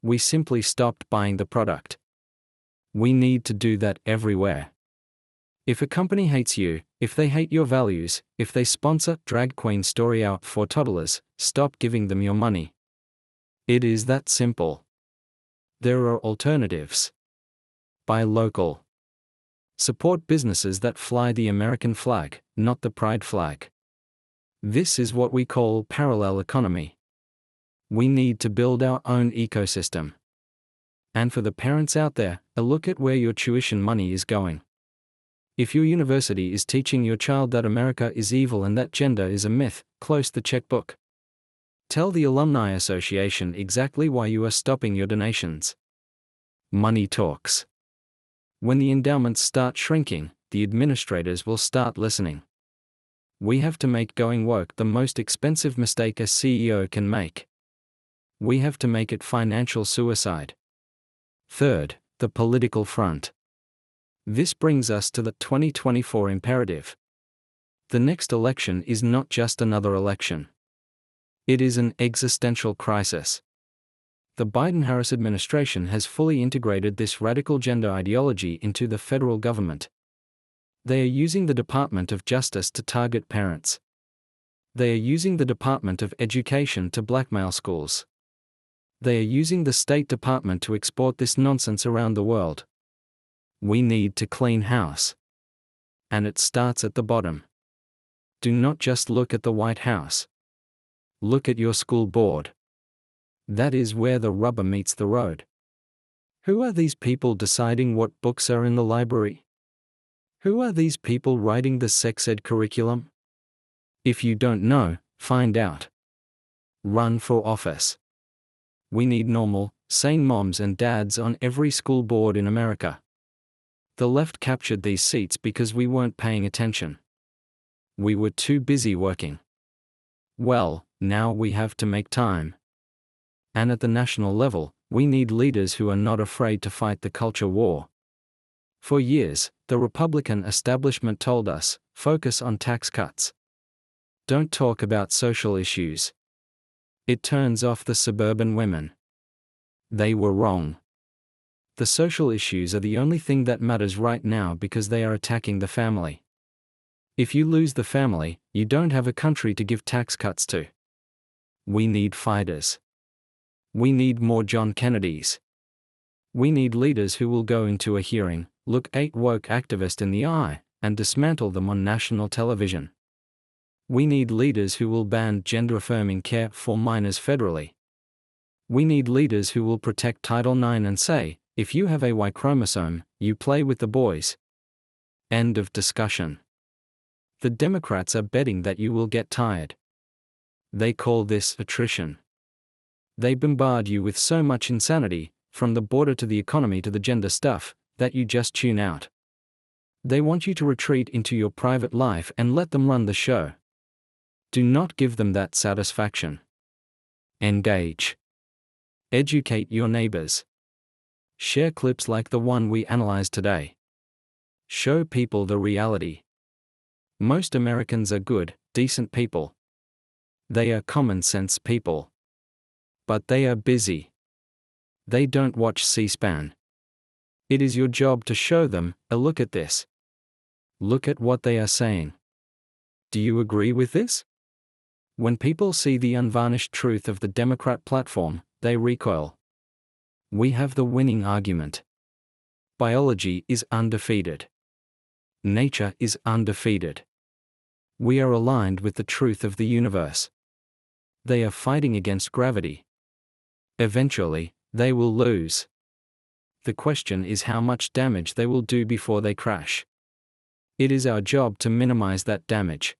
We simply stopped buying the product. We need to do that everywhere. If a company hates you, if they hate your values, if they sponsor drag queen story out for toddlers, stop giving them your money. It is that simple. There are alternatives. Buy local. Support businesses that fly the American flag, not the pride flag. This is what we call parallel economy. We need to build our own ecosystem. And for the parents out there, a look at where your tuition money is going. If your university is teaching your child that America is evil and that gender is a myth, close the checkbook. Tell the Alumni Association exactly why you are stopping your donations. Money talks. When the endowments start shrinking, the administrators will start listening. We have to make going woke the most expensive mistake a CEO can make. We have to make it financial suicide. Third, the political front. This brings us to the 2024 imperative. The next election is not just another election. It is an existential crisis. The Biden-Harris administration has fully integrated this radical gender ideology into the federal government. They are using the Department of Justice to target parents. They are using the Department of Education to blackmail schools. They are using the State Department to export this nonsense around the world. We need to clean house. And it starts at the bottom. Do not just look at the White House. Look at your school board. That is where the rubber meets the road. Who are these people deciding what books are in the library? Who are these people writing the sex ed curriculum? If you don't know, Find out. Run for office. We need normal, sane moms and dads on every school board in America. The left captured these seats because we weren't paying attention. We were too busy working. Well, now we have to make time. And at the national level, we need leaders who are not afraid to fight the culture war. For years, the Republican establishment told us, focus on tax cuts. Don't talk about social issues. It turns off the suburban women. They were wrong. The social issues are the only thing that matters right now because they are attacking the family. If you lose the family, you don't have a country to give tax cuts to. We need fighters. We need more John Kennedys. We need leaders who will go into a hearing, look 8 woke activists in the eye, and dismantle them on national television. We need leaders who will ban gender-affirming care for minors federally. We need leaders who will protect Title IX and say, if you have a Y chromosome, you play with the boys. End of discussion. The Democrats are betting that you will get tired. They call this attrition. They bombard you with so much insanity, from the border to the economy to the gender stuff, that you just tune out. They want you to retreat into your private life and let them run the show. Do not give them that satisfaction. Engage. Educate your neighbors. Share clips like the one we analyzed today. Show people the reality. Most Americans are good, decent people. They are common sense people. But they are busy. They don't watch C-SPAN. It is your job to show them, look at this. Look at what they are saying. Do you agree with this? When people see the unvarnished truth of the Democrat platform, they recoil. We have the winning argument. Biology is undefeated. Nature is undefeated. We are aligned with the truth of the universe. They are fighting against gravity. Eventually, they will lose. The question is how much damage they will do before they crash. It is our job to minimize that damage.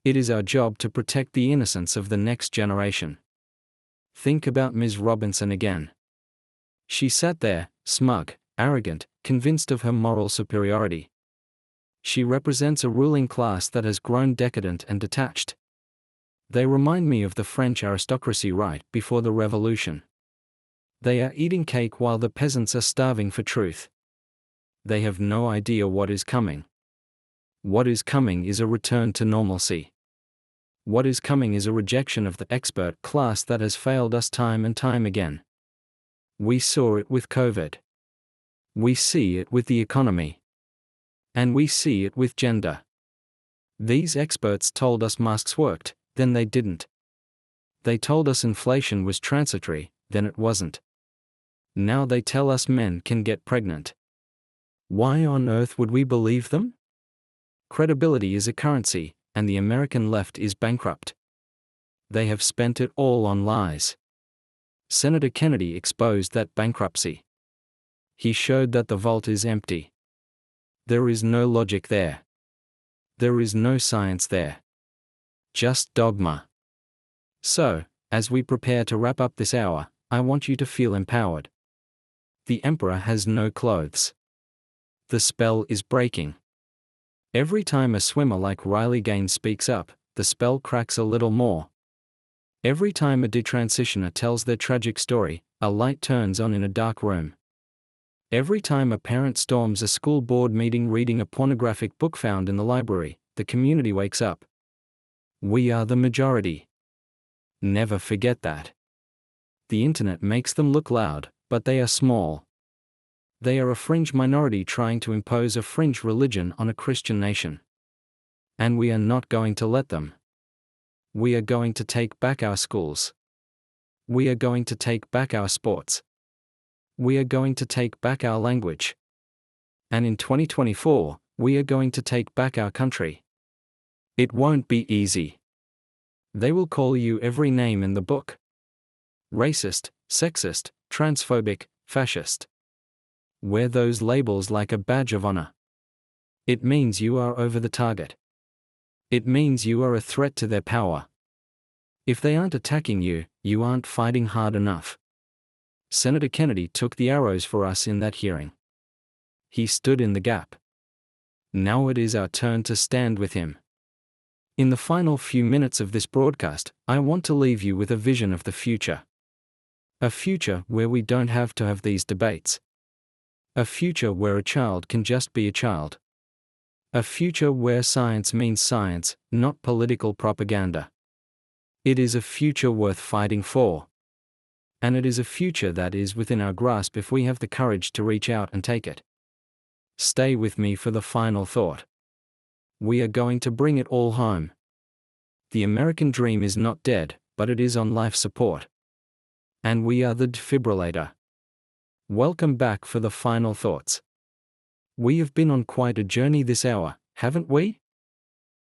It is our job to protect the innocence of the next generation. Think about Ms. Robinson again. She sat there, smug, arrogant, convinced of her moral superiority. She represents a ruling class that has grown decadent and detached. They remind me of the French aristocracy right before the Revolution. They are eating cake while the peasants are starving for truth. They have no idea what is coming. What is coming is a return to normalcy. What is coming is a rejection of the expert class that has failed us time and time again. We saw it with COVID. We see it with the economy. And we see it with gender. These experts told us masks worked, then they didn't. They told us inflation was transitory, then it wasn't. Now they tell us men can get pregnant. Why on earth would we believe them? Credibility is a currency, and the American left is bankrupt. They have spent it all on lies. Senator Kennedy exposed that bankruptcy. He showed that the vault is empty. There is no logic there. There is no science there. Just dogma. So, as we prepare to wrap up this hour, I want you to feel empowered. The emperor has no clothes. The spell is breaking. Every time a swimmer like Riley Gaines speaks up, the spell cracks a little more. Every time a detransitioner tells their tragic story, a light turns on in a dark room. Every time a parent storms a school board meeting reading a pornographic book found in the library, the community wakes up. We are the majority. Never forget that. The internet makes them look loud, but they are small. They are a fringe minority trying to impose a fringe religion on a Christian nation. And we are not going to let them. We are going to take back our schools. We are going to take back our sports. We are going to take back our language. And in 2024, we are going to take back our country. It won't be easy. They will call you every name in the book. Racist, sexist, transphobic, fascist. Wear those labels like a badge of honor. It means you are over the target. It means you are a threat to their power. If they aren't attacking you, you aren't fighting hard enough. Senator Kennedy took the arrows for us in that hearing. He stood in the gap. Now it is our turn to stand with him. In the final few minutes of this broadcast, I want to leave you with a vision of the future. A future where we don't have to have these debates. A future where a child can just be a child. A future where science means science, not political propaganda. It is a future worth fighting for. And it is a future that is within our grasp if we have the courage to reach out and take it. Stay with me for the final thought. We are going to bring it all home. The American dream is not dead, but it is on life support. And we are the defibrillator. Welcome back for the final thoughts. We have been on quite a journey this hour, haven't we?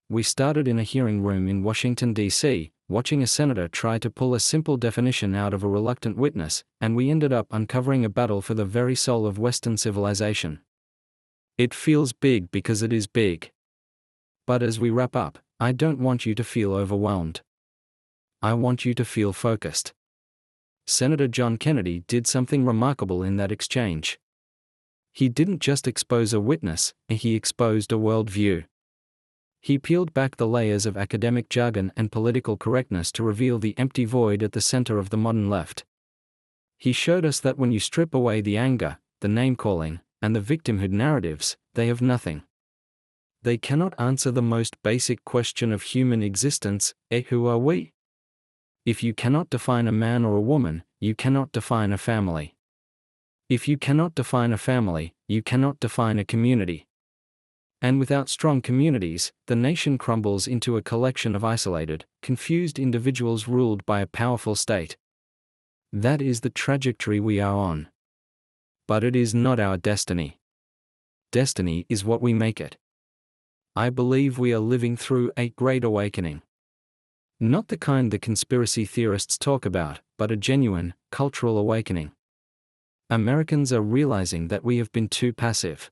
We started in a hearing room in Washington, D.C., watching a senator try to pull a simple definition out of a reluctant witness, and we ended up uncovering a battle for the very soul of Western civilization. It feels big because it is big. But as we wrap up, I don't want you to feel overwhelmed. I want you to feel focused. Senator John Kennedy did something remarkable in that exchange. He didn't just expose a witness, he exposed a worldview. He peeled back the layers of academic jargon and political correctness to reveal the empty void at the center of the modern left. He showed us that when you strip away the anger, the name-calling, and the victimhood narratives, they have nothing. They cannot answer the most basic question of human existence, who are we? If you cannot define a man or a woman, you cannot define a family. If you cannot define a family, you cannot define a community. And without strong communities, the nation crumbles into a collection of isolated, confused individuals ruled by a powerful state. That is the trajectory we are on. But it is not our destiny. Destiny is what we make it. I believe we are living through a great awakening. Not the kind the conspiracy theorists talk about, but a genuine, cultural awakening. Americans are realizing that we have been too passive.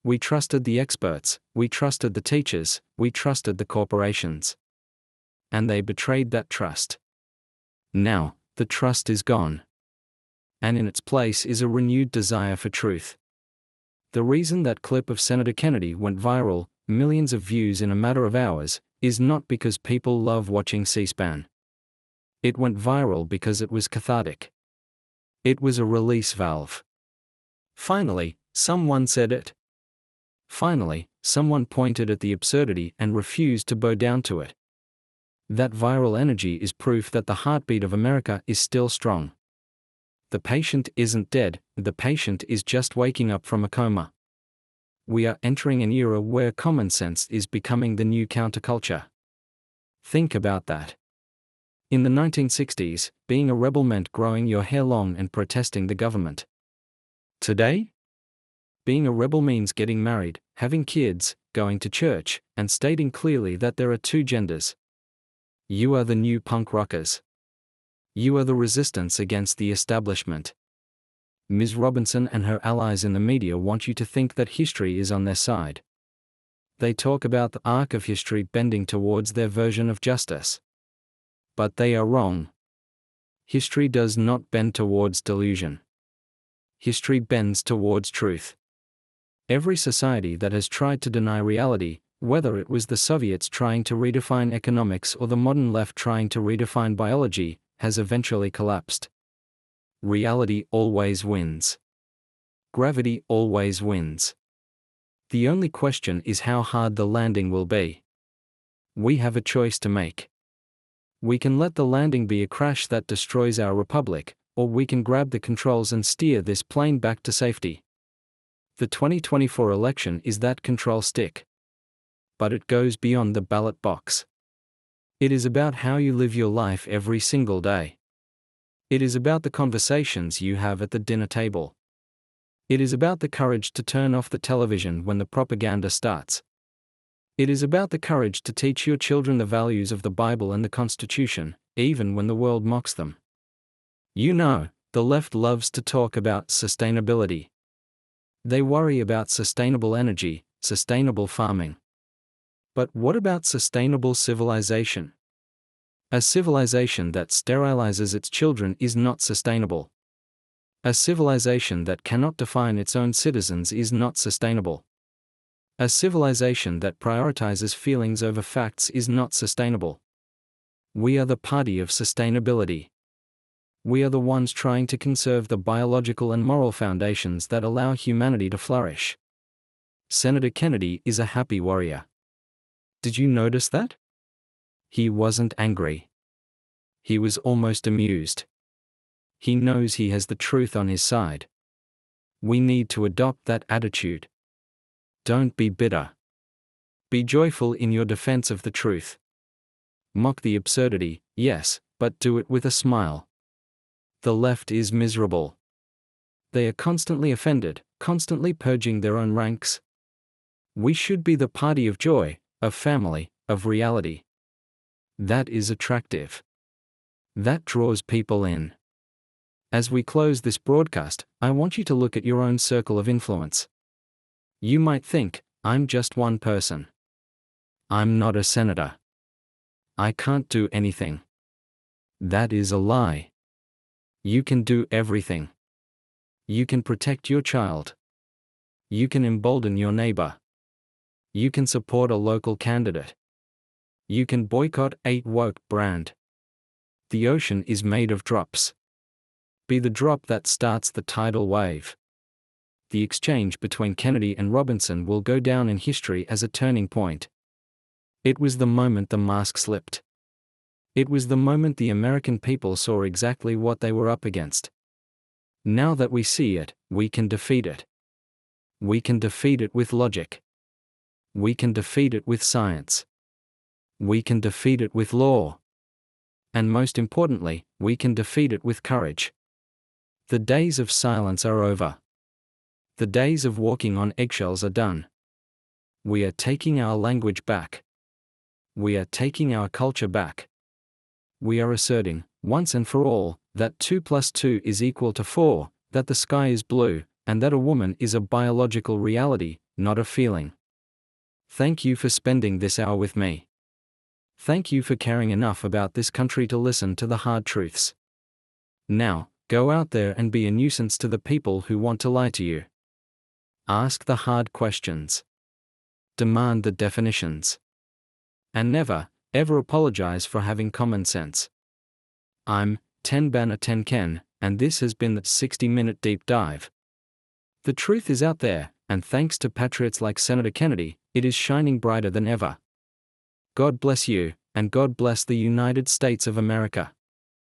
We trusted the experts, we trusted the teachers, we trusted the corporations. And they betrayed that trust. Now, the trust is gone. And in its place is a renewed desire for truth. The reason that clip of Senator Kennedy went viral, millions of views in a matter of hours, is not because people love watching C-SPAN. It went viral because it was cathartic. It was a release valve. Finally, someone said it. Finally, someone pointed at the absurdity and refused to bow down to it. That viral energy is proof that the heartbeat of America is still strong. The patient isn't dead, the patient is just waking up from a coma. We are entering an era where common sense is becoming the new counterculture. Think about that. In the 1960s, being a rebel meant growing your hair long and protesting the government. Today? Being a rebel means getting married, having kids, going to church, and stating clearly that there are two genders. You are the new punk rockers. You are the resistance against the establishment. Ms. Robinson and her allies in the media want you to think that history is on their side. They talk about the arc of history bending towards their version of justice. But they are wrong. History does not bend towards delusion. History bends towards truth. Every society that has tried to deny reality, whether it was the Soviets trying to redefine economics or the modern left trying to redefine biology, has eventually collapsed. Reality always wins. Gravity always wins. The only question is how hard the landing will be. We have a choice to make. We can let the landing be a crash that destroys our republic, or we can grab the controls and steer this plane back to safety. The 2024 election is that control stick. But it goes beyond the ballot box. It is about how you live your life every single day. It is about the conversations you have at the dinner table. It is about the courage to turn off the television when the propaganda starts. It is about the courage to teach your children the values of the Bible and the Constitution, even when the world mocks them. You know, the left loves to talk about sustainability. They worry about sustainable energy, sustainable farming. But what about sustainable civilization? A civilization that sterilizes its children is not sustainable. A civilization that cannot define its own citizens is not sustainable. A civilization that prioritizes feelings over facts is not sustainable. We are the party of sustainability. We are the ones trying to conserve the biological and moral foundations that allow humanity to flourish. Senator Kennedy is a happy warrior. Did you notice that? He wasn't angry. He was almost amused. He knows he has the truth on his side. We need to adopt that attitude. Don't be bitter. Be joyful in your defense of the truth. Mock the absurdity, yes, but do it with a smile. The left is miserable. They are constantly offended, constantly purging their own ranks. We should be the party of joy, of family, of reality. That is attractive. That draws people in. As we close this broadcast, I want you to look at your own circle of influence. You might think, I'm just one person. I'm not a senator. I can't do anything. That is a lie. You can do everything. You can protect your child. You can embolden your neighbor. You can support a local candidate. You can boycott a woke brand. The ocean is made of drops. Be the drop that starts the tidal wave. The exchange between Kennedy and Robinson will go down in history as a turning point. It was the moment the mask slipped. It was the moment the American people saw exactly what they were up against. Now that we see it, we can defeat it. We can defeat it with logic. We can defeat it with science. We can defeat it with law. And most importantly, we can defeat it with courage. The days of silence are over. The days of walking on eggshells are done. We are taking our language back. We are taking our culture back. We are asserting, once and for all, that 2 + 2 is equal to 4, that the sky is blue, and that a woman is a biological reality, not a feeling. Thank you for spending this hour with me. Thank you for caring enough about this country to listen to the hard truths. Now, go out there and be a nuisance to the people who want to lie to you. Ask the hard questions. Demand the definitions. And never, ever apologize for having common sense. I'm 10 Banner 10 Ken, and this has been the 60-minute deep dive. The truth is out there, and thanks to patriots like Senator Kennedy, it is shining brighter than ever. God bless you, and God bless the United States of America.